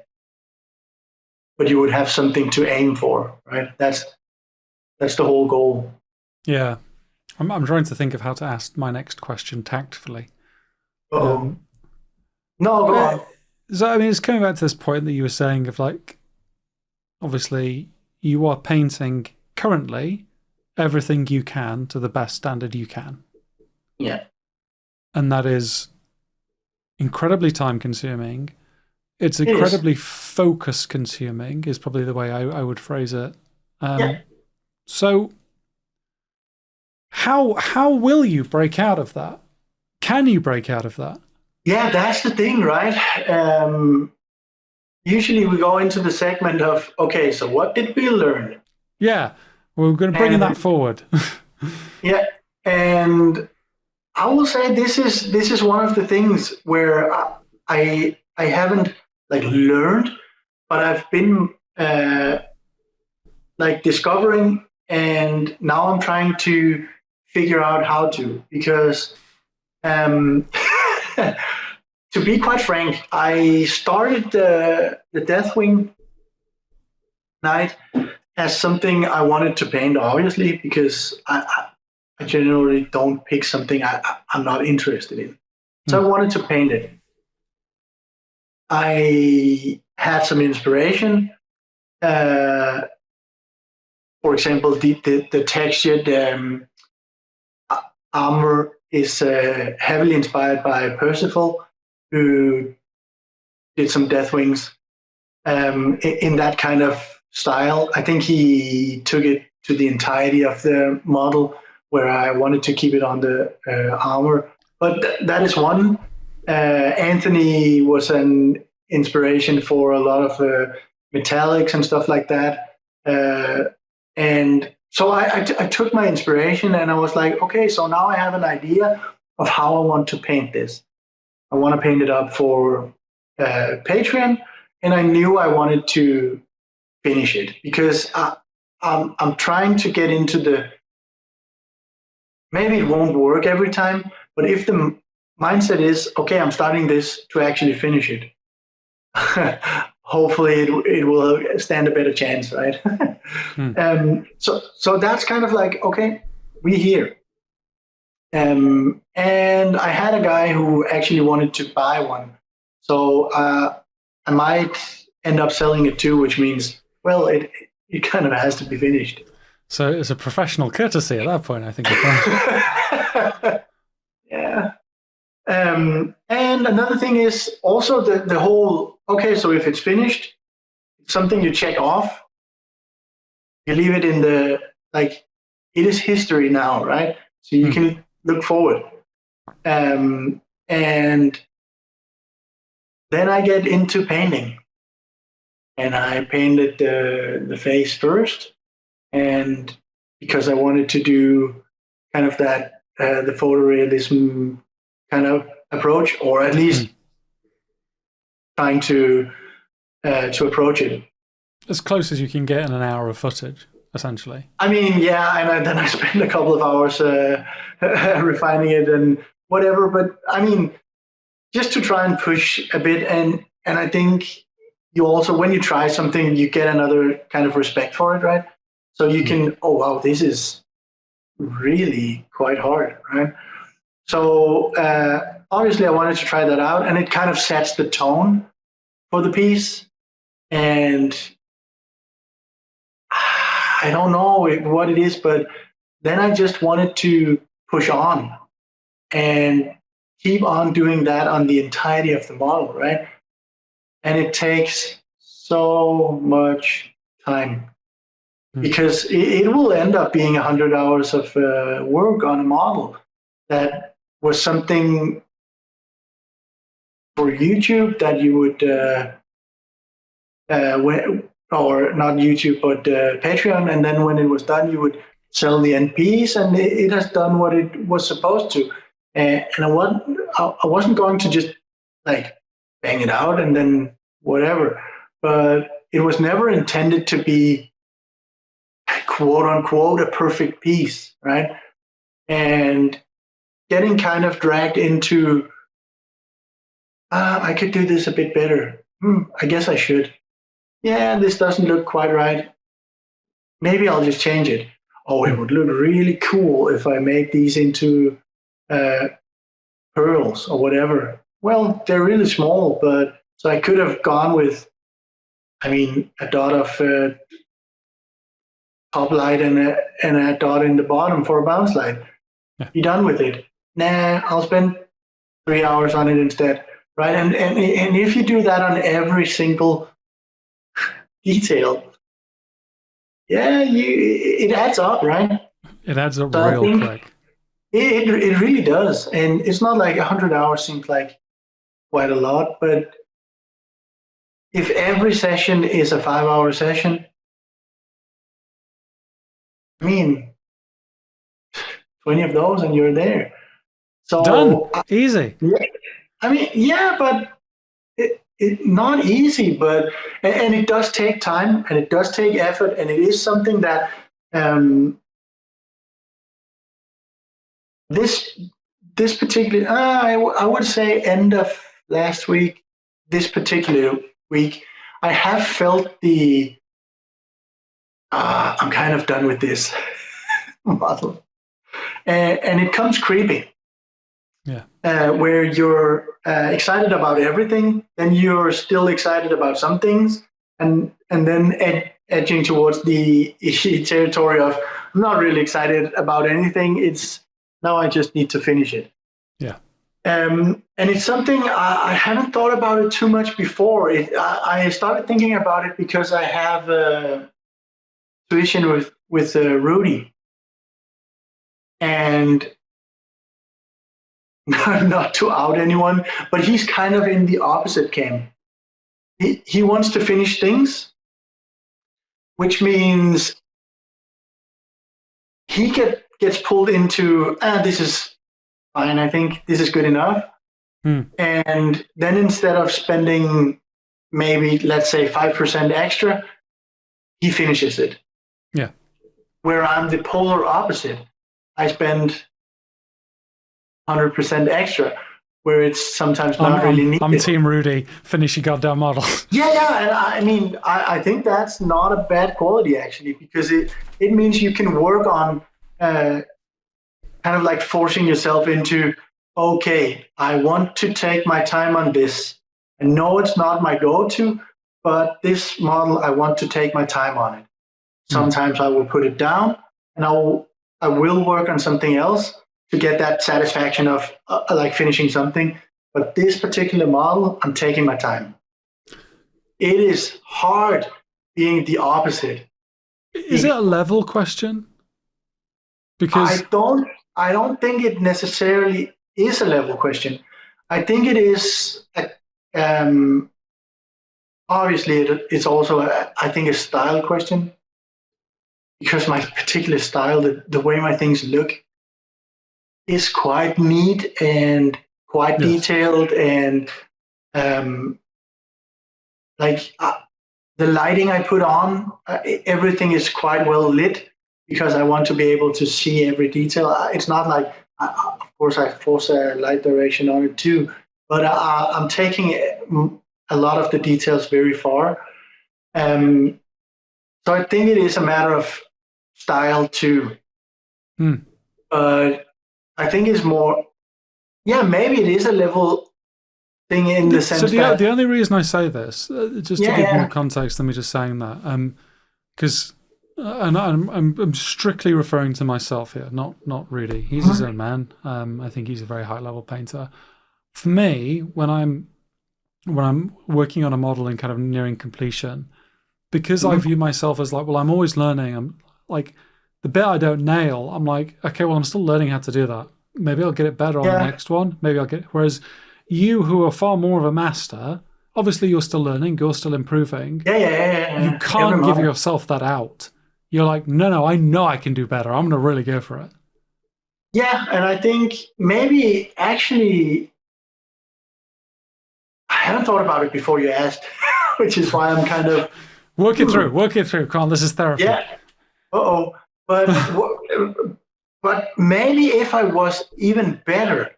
But you would have something to aim for, right? That's the whole goal. Yeah. I'm trying to think of how to ask my next question tactfully. No, go on. So, I mean, it's coming back to this point that you were saying of like, obviously, you are painting currently everything you can to the best standard you can. Yeah. And that is incredibly time consuming. It's incredibly focus consuming, is probably the way I would phrase it. So, how will you break out of that? Can you break out of that? Yeah, that's the thing, right? Usually we go into the segment of, okay, so what did we learn? Yeah, we're going to bring that forward. Yeah, and I will say this is one of the things where I haven't like learned, but I've been like discovering, and now I'm trying to figure out how to, because to be quite frank, I started the Deathwing Knight as something I wanted to paint, obviously, because I generally don't pick something I'm not interested in. So I wanted to paint it. I had some inspiration. For example, the textured armor is heavily inspired by Percival, who did some Deathwings in that kind of style. I think he took it to the entirety of the model, where I wanted to keep it on the armor. But that is one. Anthony was an inspiration for a lot of metallics and stuff like that. And so I took my inspiration and I was like, okay, so now I have an idea of how I want to paint this. I want to paint it up for Patreon, and I knew I wanted to finish it because I'm trying to get into the, maybe it won't work every time, but if the mindset is, okay, I'm starting this to actually finish it, hopefully it will stand a better chance, right? So that's kind of like, okay, we here. And I had a guy who actually wanted to buy one. So I might end up selling it too, which means, well, it kind of has to be finished. So it's a professional courtesy at that point, I think. Yeah. And another thing is also the whole, okay, so if it's finished, it's something you check off, you leave it in the, like, it is history now, right? So you can look forward. And then I get into painting. And I painted the face first. And because I wanted to do kind of that, the photorealism kind of approach, or at least trying to approach it as close as you can get in an hour of footage, essentially. I mean, yeah, and then I spent a couple of hours refining it and whatever. But I mean, just to try and push a bit, and I think you also, when you try something, you get another kind of respect for it, right? So you can, oh wow, this is really quite hard, right? So obviously I wanted to try that out, and it kind of sets the tone for the piece. And I don't know what it is, but then I just wanted to push on and keep on doing that on the entirety of the model, right? And it takes so much time because it will end up being 100 hours of work on a model that was something for YouTube that you would, or not YouTube, but Patreon. And then when it was done, you would sell the end piece, and it has done what it was supposed to. And I wasn't going to just like bang it out and then whatever, but it was never intended to be quote unquote a perfect piece, right? And getting kind of dragged into, I could do this a bit better. I guess I should. Yeah, this doesn't look quite right. Maybe I'll just change it. Oh, it would look really cool if I make these into pearls or whatever. Well, they're really small, but so I could have gone with, I mean, a dot of top light and a dot in the bottom for a bounce light. Yeah. Be done with it. Nah, I'll spend 3 hours on it instead, right? And if you do that on every single detail, yeah, it adds up, right? It adds up real quick. It really does, and it's not like 100 hours seems like quite a lot, but if every session is a 5-hour session, I mean, 20 of those and you're there. So done. Easy. I mean, yeah, but it not easy, but and it does take time and it does take effort, and it is something that this particular I would say end of last week, this particular week, I have felt the I'm kind of done with this model, and it comes creeping. Yeah. Where you're excited about everything, then you're still excited about some things, and then edging towards the territory of I'm not really excited about anything. It's now I just need to finish it. Yeah. And it's something I haven't thought about it too much before. I started thinking about it because I have a tuition with Rudy, and not to out anyone, but he's kind of in the opposite camp. He wants to finish things, which means he gets pulled into, this is fine, I think this is good enough. And then instead of spending maybe, let's say, 5% extra, he finishes it. Yeah. Where I'm the polar opposite. I spend 100% extra, where it's sometimes not really needed. I'm Team Rudy. Finish your goddamn model. Yeah, and I mean, I think that's not a bad quality actually, because it means you can work on kind of like forcing yourself into, okay, I want to take my time on this. I know it's not my go-to, but this model, I want to take my time on it. Sometimes I will put it down, and I will work on something else to get that satisfaction of like finishing something. But this particular model, I'm taking my time. It is hard being the opposite. Is it a level question? Because I don't think it necessarily is a level question. I think it is obviously it's also I think a style question, because my particular style, the way my things look, is quite neat and quite detailed, and the lighting I put on, everything is quite well lit, because I want to be able to see every detail. It's not like Of course, I force a light direction on it too, but I'm taking a lot of the details very far. So I think it is a matter of style too. I think it's more, yeah, maybe it is a level thing in the sense that the only reason I say this, just to give more context than me just saying that, because and I'm strictly referring to myself here, not Rudy. He's his own man. I think he's a very high level painter. For me, when I'm working on a model and kind of nearing completion, because I view myself as like, well, I'm always learning. I'm like, the bit I don't nail, I'm like, okay, well, I'm still learning how to do that. Maybe I'll get it better on the next one. Maybe I'll get. Whereas you, who are far more of a master, obviously you're still learning, you're still improving. You can't give yourself that out. You're like, no, I know I can do better. I'm going to really go for it. Yeah, and I think maybe actually, I haven't thought about it before you asked, which is why I'm kind of work it through. Come on, this is therapy. Yeah. But maybe if I was even better,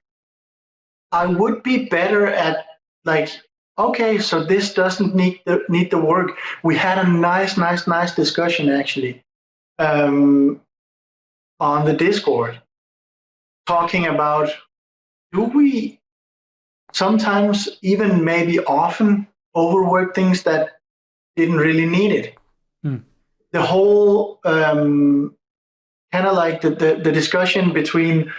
I would be better at like, okay, so this doesn't need the work. We had a nice discussion actually on the Discord, talking about, do we sometimes, even maybe often, overwork things that didn't really need it? The whole kind of like the discussion between,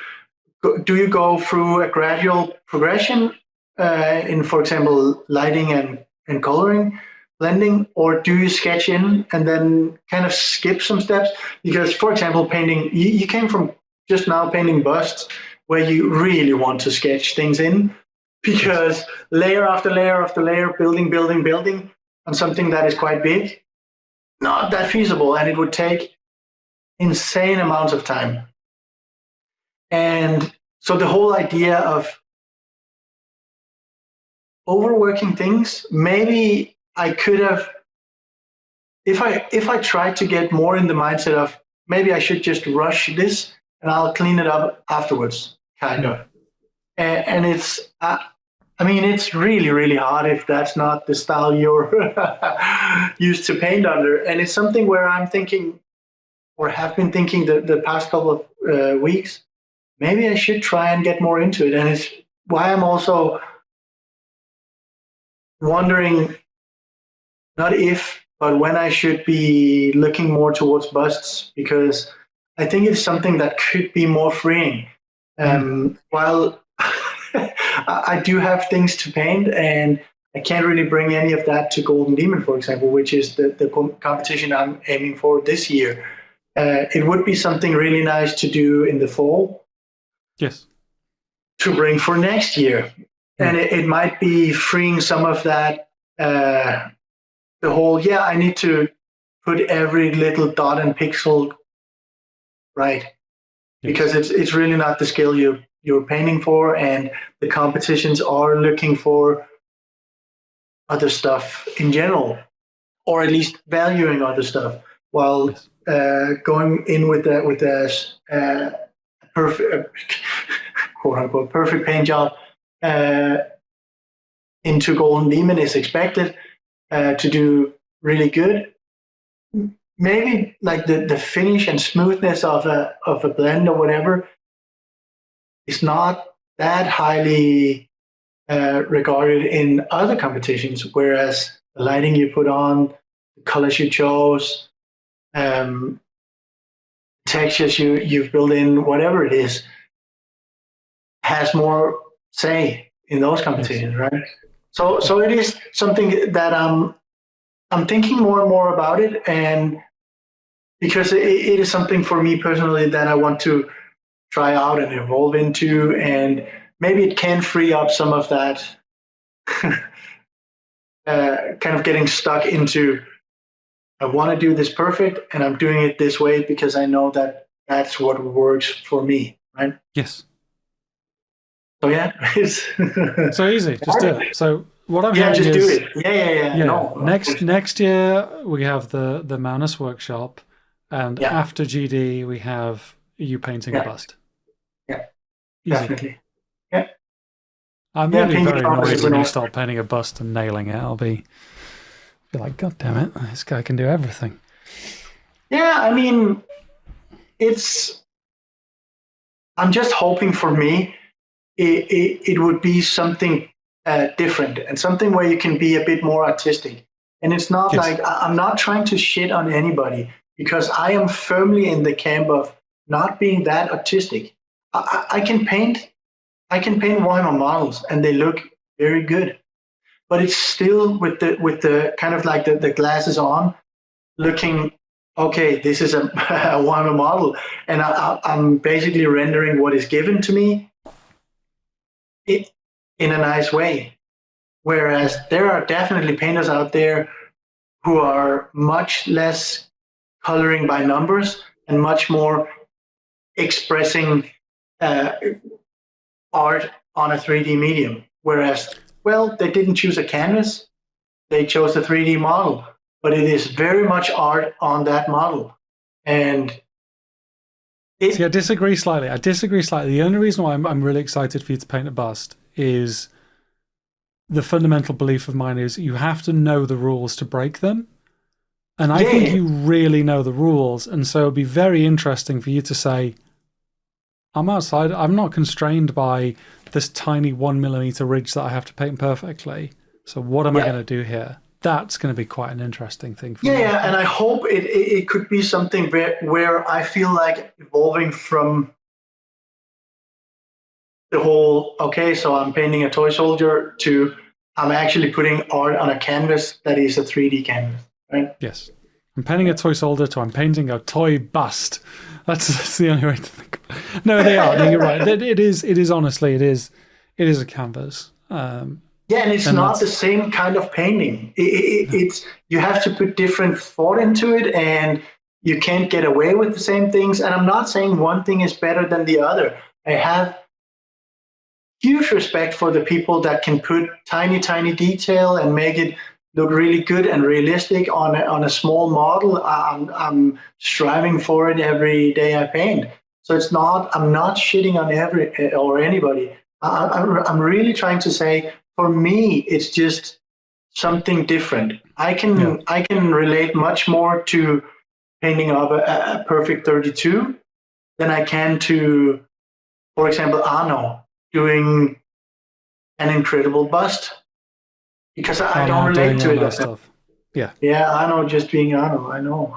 do you go through a gradual progression in, for example, lighting and coloring, blending, or do you sketch in and then kind of skip some steps? Because, for example, painting, you came from just now painting busts where you really want to sketch things in, because layer after layer after layer, building on something that is quite big, not that feasible, and it would take insane amounts of time. And so the whole idea of overworking things, maybe I could have, if I tried to get more in the mindset of, maybe I should just rush this and I'll clean it up afterwards, kind of. And it's, I mean, it's really hard if that's not the style you're used to paint under. And it's something where I'm thinking, or have been thinking the past couple of weeks, maybe I should try and get more into it. And it's why I'm also wondering, not if, but when I should be looking more towards busts, because I think it's something that could be more freeing. While I do have things to paint, and I can't really bring any of that to Golden Demon, for example, which is the competition I'm aiming for this year. It would be something really nice to do in the fall. Yes. To bring for next year. And it might be freeing some of that, the whole, I need to put every little dot and pixel right. Because it's really not the skill you're painting for, and the competitions are looking for other stuff in general, or at least valuing other stuff, while going in with a perfect, quote unquote, perfect paint job into Golden Demon is expected to do really good. Maybe like the finish and smoothness of a blend or whatever is not that highly regarded in other competitions, whereas the lighting you put on, the colors you chose, textures you've built in, whatever it is, has more say in those competitions, right? So it is something that I'm thinking more and more about it, and because it is something for me personally that I want to try out and evolve into, and maybe it can free up some of that kind of getting stuck into, I want to do this perfect and I'm doing it this way because I know that that's what works for me, right? Yes. So it's so easy, just do it. So what I'm hearing just is, do it. Yeah. No, next year we have the Manus workshop, and after GD we have you painting a bust. Yeah. Easy. Definitely. Yeah. I'm Yeah, really painting very canvas annoyed is when you annoying. start painting a bust and nailing it. I'll be like, God damn it, this guy can do everything. Yeah, I mean, it's. I'm just hoping for me, it would be something different and something where you can be a bit more artistic. And it's not Yes. like I'm not trying to shit on anybody because I am firmly in the camp of not being that artistic. I can paint. I can paint Warhammer models, and they look very good. But it's still with the kind of like the glasses on, looking, okay, this is a, a Warhammer model, and I'm basically rendering what is given to me it, in a nice way. Whereas there are definitely painters out there who are much less coloring by numbers and much more expressing uh, art on a 3D medium. Whereas, well, they didn't choose a canvas, they chose a 3D model, but it is very much art on that model. And See, I disagree slightly. The only reason why I'm really excited for you to paint a bust is the fundamental belief of mine is you have to know the rules to break them. And I think you really know the rules. And so it'd be very interesting for you to say, I'm outside. I'm not constrained by this tiny 1mm ridge that I have to paint perfectly. So what am I going to do here? That's going to be quite an interesting thing for me. Yeah, and I hope it could be something where I feel like evolving from the whole, okay, so I'm painting a toy soldier to I'm actually putting art on a canvas that is a 3D canvas, right? Yes. I'm painting a toy soldier to I'm painting a toy bust. That's the only way to think. No, they are. No, you're right. It is honestly, it is a canvas. Yeah, and it's not the same kind of painting. It's you have to put different thought into it, and you can't get away with the same things. And I'm not saying one thing is better than the other. I have huge respect for the people that can put tiny, tiny detail and make it look really good and realistic on a small model. I'm striving for it every day I paint. So it's not. I'm not shitting on anybody. I'm really trying to say, for me, it's just something different. I can relate much more to painting of a perfect 32 than I can to, for example, Arno doing an incredible bust, because I don't relate to it. Stuff. Yeah. Yeah, Arno just being Arno. I know.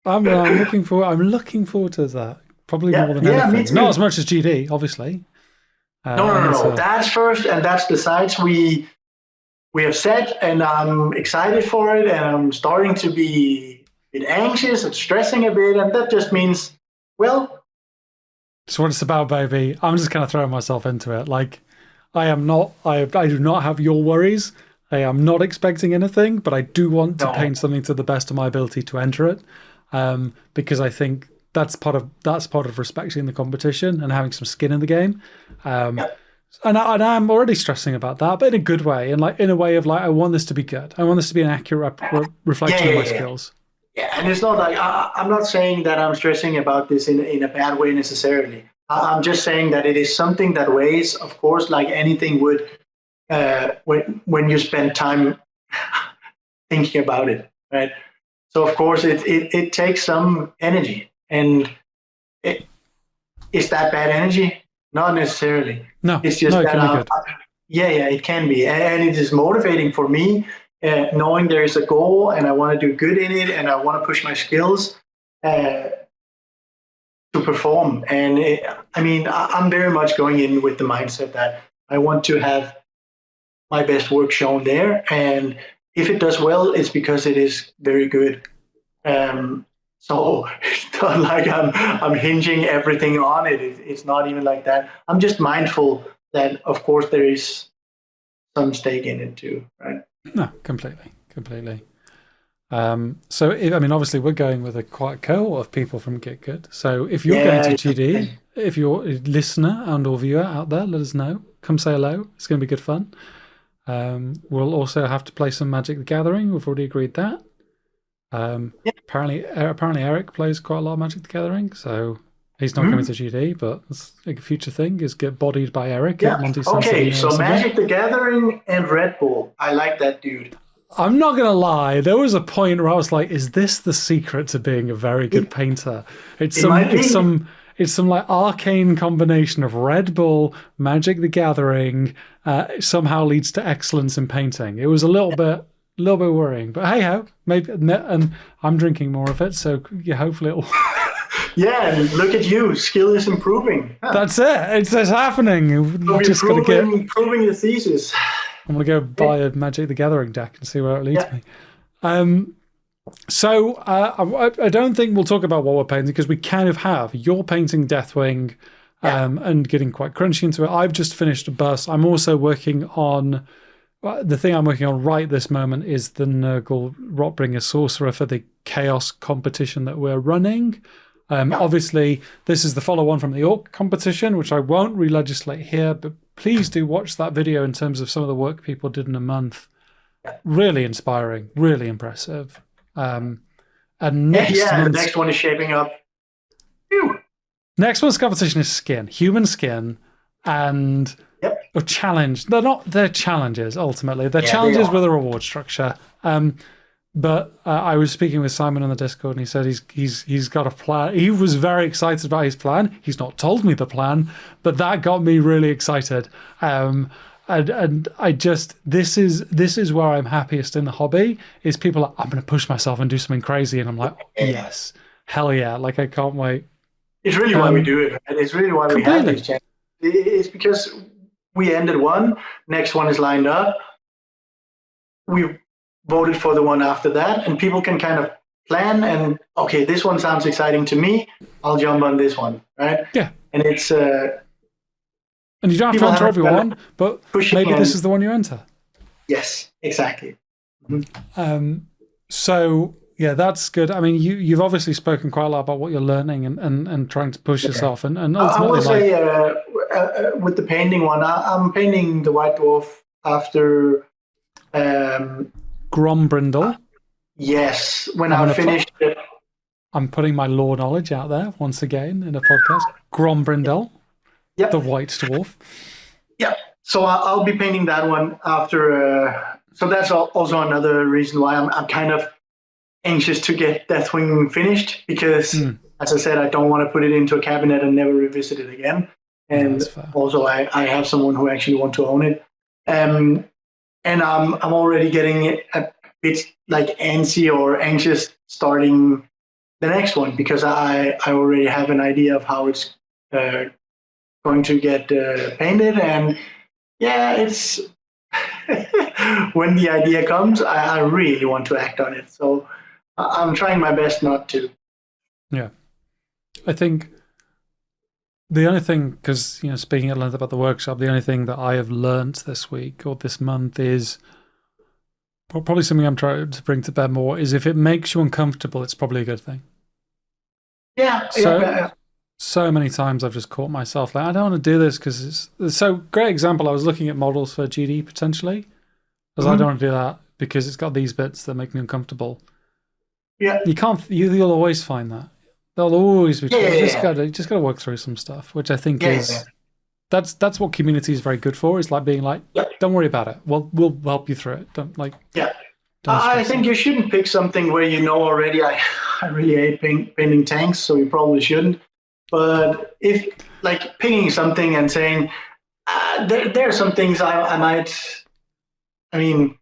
I'm looking forward to that. Probably more than anything. Me too. Not as much as GD, obviously. No. That's first, and that's the sides we have set, and I'm excited for it, and I'm starting to be a bit anxious and stressing a bit, and that just means, well, it's what it's about, baby. I'm just kind of throwing myself into it. Like, I do not have your worries. I am not expecting anything, but I do want to paint something to the best of my ability to enter it, because I think that's part of respecting the competition and having some skin in the game. And I'm already stressing about that, but in a good way, and like in a way of like, I want this to be good. I want this to be an accurate reflection of my skills. Yeah, and it's not like I'm not saying that I'm stressing about this in a bad way necessarily. I'm just saying that it is something that weighs, of course, like anything would, when you spend time thinking about it, right? So of course it takes some energy, and is that bad energy? Not necessarily. No, it's just it can be good. It can be, and it is motivating for me, knowing there is a goal, and I want to do good in it, and I want to push my skills to perform. And I'm very much going in with the mindset that I want to have my best work shown there, and if it does well, it's because it is very good. So it's not like I'm hinging everything on it. It's not even like that. I'm just mindful that, of course, there is some stake in it too, right? No, completely. So, obviously, we're going with quite a cohort of people from GitGud. So, if you're going to GD, if you're a listener and or viewer out there, let us know. Come say hello. It's going to be good fun. We'll also have to play some Magic the Gathering. We've already agreed that. Apparently Erik plays quite a lot of Magic the Gathering. So He's not coming to GD, but it's a future thing is get bodied by Erik Yeah. at Monty Okay, Sansevino so or something. Magic the Gathering and Red Bull. I like that dude. I'm not going to lie. There was a point where I was like, is this the secret to being a very good painter? It's some like arcane combination of Red Bull, Magic the Gathering, somehow leads to excellence in painting. It was a little bit worrying, but hey ho, maybe, and I'm drinking more of it, so yeah, hopefully it'll. Yeah, and look at you. Skill is improving. Huh. That's it. It's happening. You just got to proving your thesis. I'm going to go buy a Magic the Gathering deck and see where it leads me. So I don't think we'll talk about what we're painting because we kind of have. You're painting Deathwing and getting quite crunchy into it. I've just finished a bust. I'm also working on... the thing I'm working on right this moment is the Nurgle Rotbringer Sorcerer for the Chaos competition that we're running. Obviously, this is the follow-on from the Orc competition, which I won't re-legislate here, but please do watch that video in terms of some of the work people did in a month. Really inspiring, really impressive. And the next one is shaping up. Phew. Next month's competition is skin, human skin, and a challenge. They're challenges, ultimately. They're challenges with a reward structure. But I was speaking with Simon on the Discord, and he said he's got a plan. He was very excited about his plan. He's not told me the plan, but that got me really excited. And I just this is where I'm happiest in the hobby. Is people are, I'm going to push myself and do something crazy, and I'm like, yes, hell yeah! Like I can't wait. It's really why we do it. Right? It's really why we have these challenges. It's because we ended one, next one is lined up. We voted for the one after that, and people can kind of plan and okay, this one sounds exciting to me. I'll jump on this one, right? Yeah, and it's and you don't have to enter everyone, but maybe this is the one you enter. Yes, exactly. Mm-hmm. So yeah, that's good. I mean, you've obviously spoken quite a lot about what you're learning and trying to push yourself, and ultimately, I will say with the painting one, I'm painting the White Dwarf after. Grombrindle. Yes, when I finished it. I'm putting my lore knowledge out there once again in a podcast. Grombrindle, the White Dwarf. Yeah, so I'll be painting that one after. So that's also another reason why I'm kind of anxious to get Deathwing finished because, as I said, I don't want to put it into a cabinet and never revisit it again. And also, I have someone who actually want to own it. And I'm already getting a bit like antsy or anxious starting the next one because I already have an idea of how it's going to get painted. And yeah, it's when the idea comes, I really want to act on it. So I'm trying my best not to. Yeah, I think the only thing, because speaking at length about the workshop, the only thing that I have learnt this week or this month is probably something I'm trying to bring to bear more is if it makes you uncomfortable, it's probably a good thing. Yeah. So many times I've just caught myself like, I don't want to do this because it's so great example. I was looking at models for GD potentially because I don't want to do that because it's got these bits that make me uncomfortable. Yeah. You'll always find that. There'll always be. You just gotta work through some stuff, which I think is that's what community is very good for. It's like being like, don't worry about it. We'll help you through it. Don't like. Yeah. I think you shouldn't pick something where already I really hate painting tanks, so you probably shouldn't. But if like picking something and saying there are some things I might. I mean,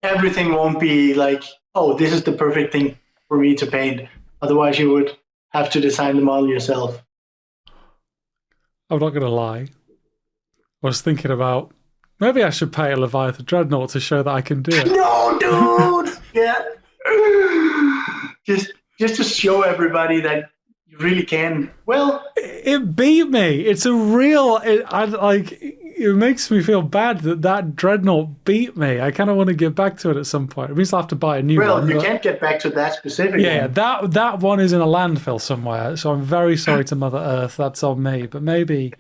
everything won't be like, oh, this is the perfect thing for me to paint. Otherwise, you would have to design the model yourself. I'm not going to lie. I was thinking about maybe I should pay a Leviathan Dreadnought to show that I can do it. No, dude! Yeah. Just to show everybody that you really can. Well, it beat me. It's a real. It makes me feel bad that Dreadnought beat me. I kind of want to get back to it at some point. It means I'll have to buy a new one. Well, you can't get back to that specific one. Yeah, that one is in a landfill somewhere. So I'm very sorry to Mother Earth. That's on me. But maybe.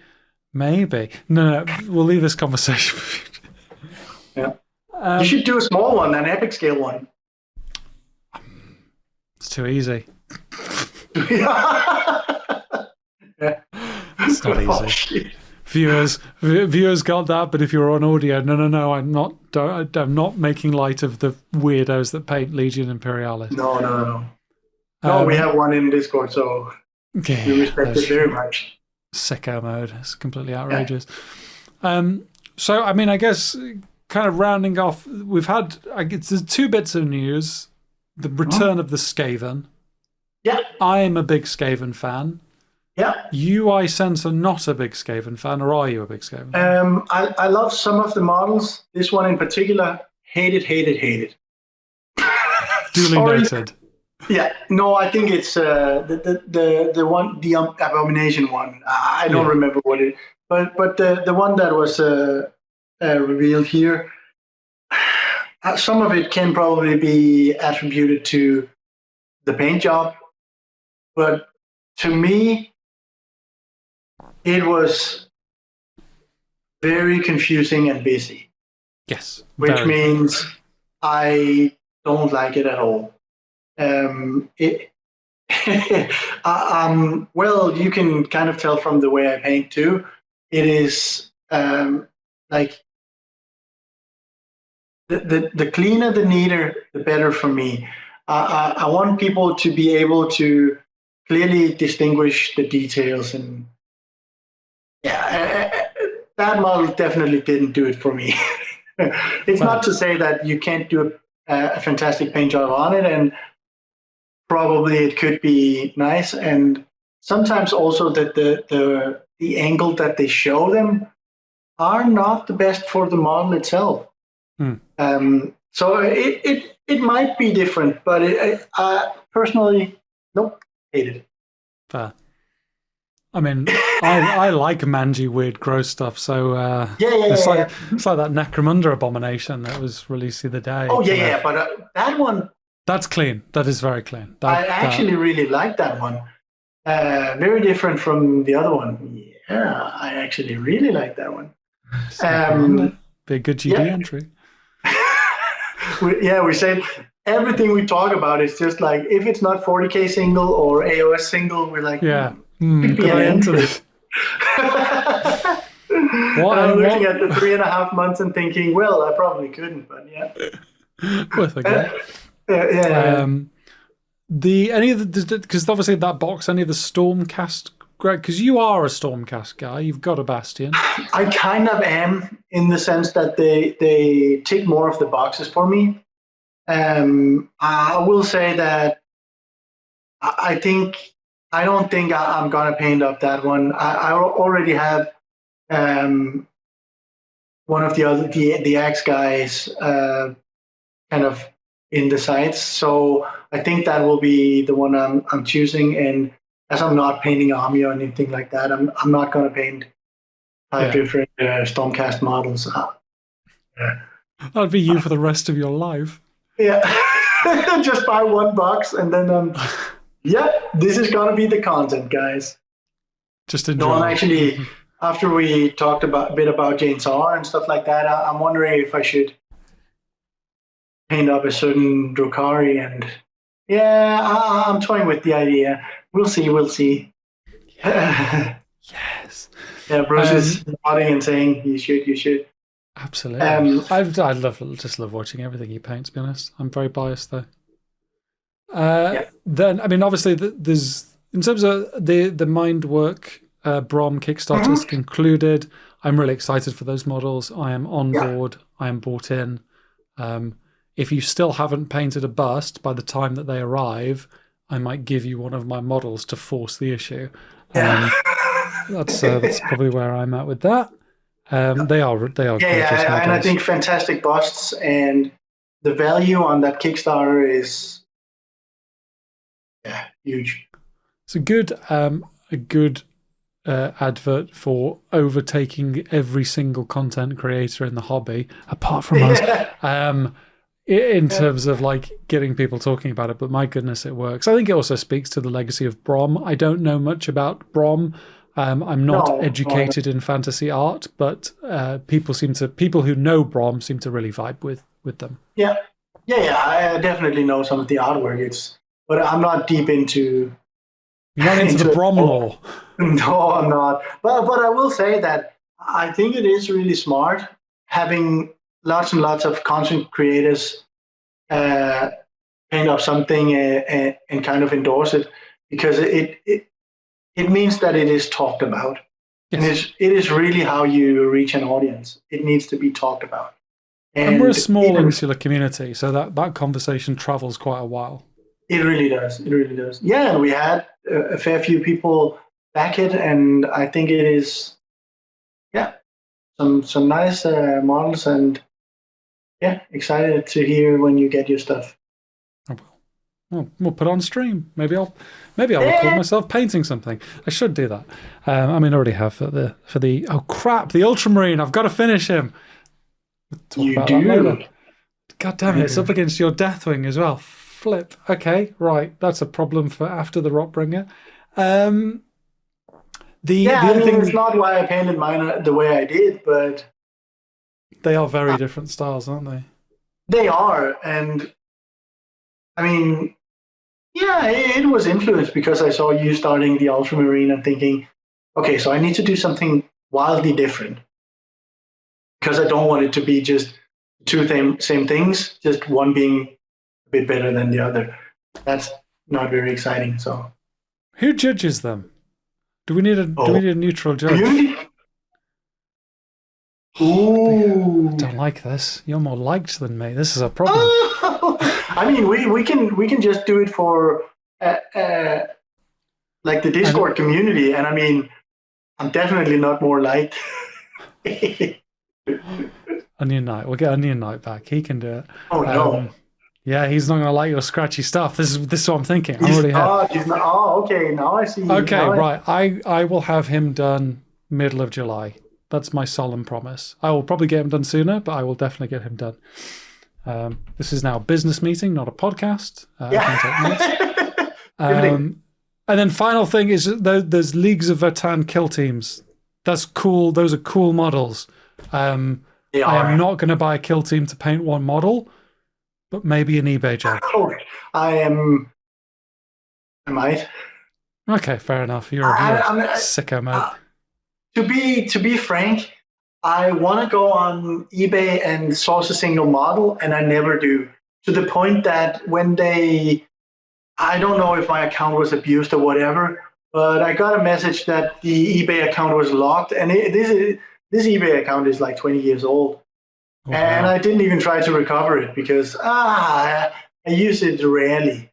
No, we'll leave this conversation for future. Yeah. You should do a small one, an epic scale one. It's too easy. Yeah. It's not Oh, easy. shit. Viewers got that, but if you're on audio, no, I'm not making light of the weirdos that paint Legion Imperialis. No. No, we have one in Discord, so we respect it very much. Sicko mode. It's completely outrageous. So, I mean, I guess kind of rounding off, we've had, there's 2 bits of news. The return of the Skaven. Yeah. I'm a big Skaven fan. Yeah. You, I sense, are not a big Skaven fan, or are you a big Skaven fan? I love some of the models. This one in particular, hated. Duly noted. Yeah, no, I think it's the one, the Abomination one. I don't remember what it, but the one that was revealed here, some of it can probably be attributed to the paint job, but to me, it was very confusing and busy. Yes, which means I don't like it at all. Well, you can kind of tell from the way I paint too. It is like the cleaner, the neater, the better for me. I want people to be able to clearly distinguish the details, and that model definitely didn't do it for me. It's not to say that you can't do a fantastic paint job on it, and probably it could be nice, and sometimes also that the angle that they show them are not the best for the model itself. So it might be different, but I personally, nope, hate it. Fair. I mean, I like mangy, weird, gross stuff. So it's like that Necromunda abomination that was released the other day. Oh yeah, but that one. That's clean. That is very clean. I actually really like that one. Very different from the other one. Yeah, I actually really like that one. Be a good GD entry. We said everything we talk about is just like, if it's not 40k single or AOS single, we're like, could I enter this? I'm looking at the 3.5 months and thinking, well, I probably couldn't, but yeah. Worth a go. Because obviously that box, any of the Stormcast, Greg, because you are a Stormcast guy, you've got a Bastion. I kind of am, in the sense that they tick more of the boxes for me. I will say that I don't think I'm gonna paint up that one. I already have one of the Axe guys kind of in the sights, so I think that will be the one I'm choosing. And as I'm not painting army or anything like that, I'm not gonna paint 5 different Stormcast models. That'd be you for the rest of your life. Yeah, just buy one box and then this is gonna be the content, guys. Just enjoy. No, actually, after we talked a bit about Jane Saw and stuff like that, I'm wondering if I should paint up a certain Drukhari, and I'm toying with the idea. We'll see. Yes. Yeah, Bruce is nodding and saying you should. Absolutely. I just love watching everything he paints, to be honest. I'm very biased though. Then, I mean, obviously, there's, in terms of the Mindwork Brom Kickstarter is concluded. I'm really excited for those models. I am on board. I am bought in. If you still haven't painted a bust by the time that they arrive, I might give you one of my models to force the issue. That's probably where I'm at with that. They are gorgeous models. And I think fantastic busts, and the value on that Kickstarter is huge. It's a good advert for overtaking every single content creator in the hobby, apart from us. In terms of like getting people talking about it, but my goodness, it works. I think it also speaks to the legacy of Brom. I don't know much about Brom. I'm not educated in fantasy art, but people who know Brom seem to really vibe with them. Yeah. I definitely know some of the artwork. But I'm not deep into You're not into the Brom law. No, I'm not. But I will say that I think it is really smart having lots and lots of content creators paint up something and kind of endorse it, because it means that it is talked about. Yes. And it is really how you reach an audience. It needs to be talked about. And we're a small insular community, so that conversation travels quite a while. It really does. It really does. Yeah, and we had a fair few people back it, and I think it is, some nice models, and excited to hear when you get your stuff. I will. Well, we'll put on stream. Maybe I'll record myself painting something. I should do that. I already have for the oh crap, the Ultramarine. I've got to finish him. We'll you do. God damn it! It's up against your Deathwing as well. Flip. Okay, right. That's a problem for after the Rotbringer. The other thing, it's not why I painted mine the way I did, but they are very different styles, aren't they? They are, and it was influenced because I saw you starting the Ultramarine and thinking, okay, so I need to do something wildly different, because I don't want it to be just two same things, just one being a bit better than the other. That's not very exciting. So, who judges them? Do we need a neutral judge? Community? Ooh. I don't like this. You're more liked than me. This is a problem. We can just do it for like the Discord community, and I'm definitely not more liked. Onion Knight. We'll get Onion Knight back. He can do it. Oh no. Yeah, he's not going to like your scratchy stuff. This is what I'm thinking. Okay. Now I see. Okay, right. I will have him done middle of July. That's my solemn promise. I will probably get him done sooner, but I will definitely get him done. This is now a business meeting, not a podcast. And then final thing is there's Leagues of Vertan kill teams. That's cool. Those are cool models. I am not going to buy a kill team to paint one model, but maybe an eBay job. I might. Okay, fair enough. You're a sicko mode. To be frank, I want to go on eBay and source a single model, and I never do. To the point that when I don't know if my account was abused or whatever, but I got a message that the eBay account was locked, and this eBay account is like 20 years old. Oh, and wow. I didn't even try to recover it because I use it rarely.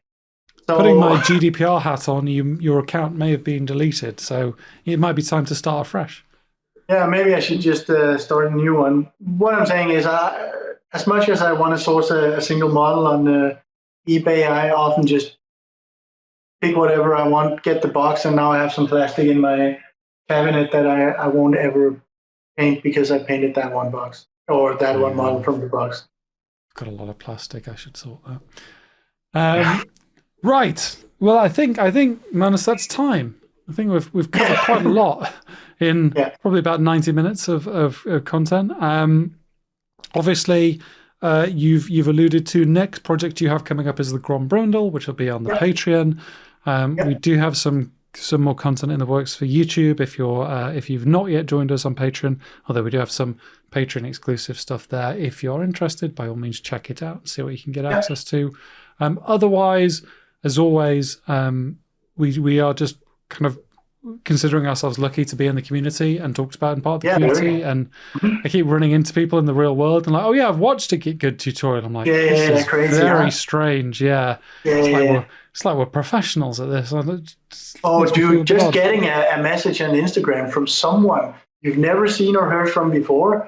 So, putting my GDPR hat on, your account may have been deleted, so it might be time to start afresh. Yeah, maybe I should just start a new one. What I'm saying is, as much as I want to source a single model on eBay, I often just pick whatever I want, get the box, and now I have some plastic in my cabinet that I won't ever paint because I painted that one box. Or that one model from the box. Got a lot of plastic. I should sort that. Right. Well, I think, Manus, that's time. I think we've covered quite a lot in probably about 90 minutes of content. Obviously, you've alluded to next project you have coming up is the Grom Brundle, which will be on the Patreon. We do have some more content in the works for YouTube if you've not yet joined us on Patreon, although we do have some Patreon exclusive stuff there. If you're interested, by all means check it out and see what you can get access to. Otherwise, as always, we are just kind of considering ourselves lucky to be in the community and talked about in part of the community. And I keep running into people in the real world and like, oh yeah, I've watched a GitGud tutorial. I'm like, this is crazy, very strange. It's like we're professionals at this. Dude, just getting a message on Instagram from someone you've never seen or heard from before.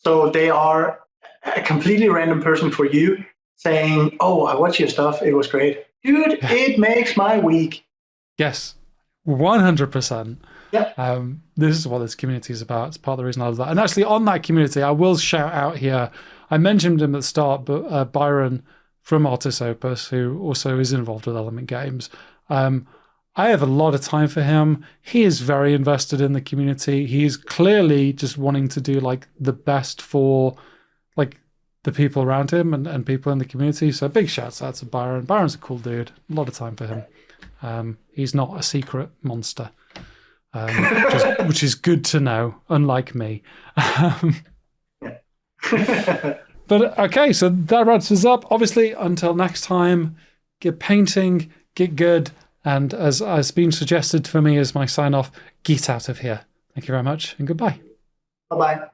So they are a completely random person for you saying, oh, I watched your stuff. It was great. Dude, it makes my week. Yes, 100%. Yeah. This is what this community is about. It's part of the reason I love that. And actually on that community, I will shout out here, I mentioned him at the start, but Byron from Artis Opus, who also is involved with Element Games. I have a lot of time for him. He is very invested in the community. He's clearly just wanting to do like the best for like the people around him and people in the community. So big shouts out to Byron. Byron's a cool dude. A lot of time for him. He's not a secret monster, which is good to know, unlike me. But okay, so that wraps us up. Obviously, until next time, get painting, get good, and as has been suggested for me as my sign-off, get out of here. Thank you very much, and goodbye. Bye-bye.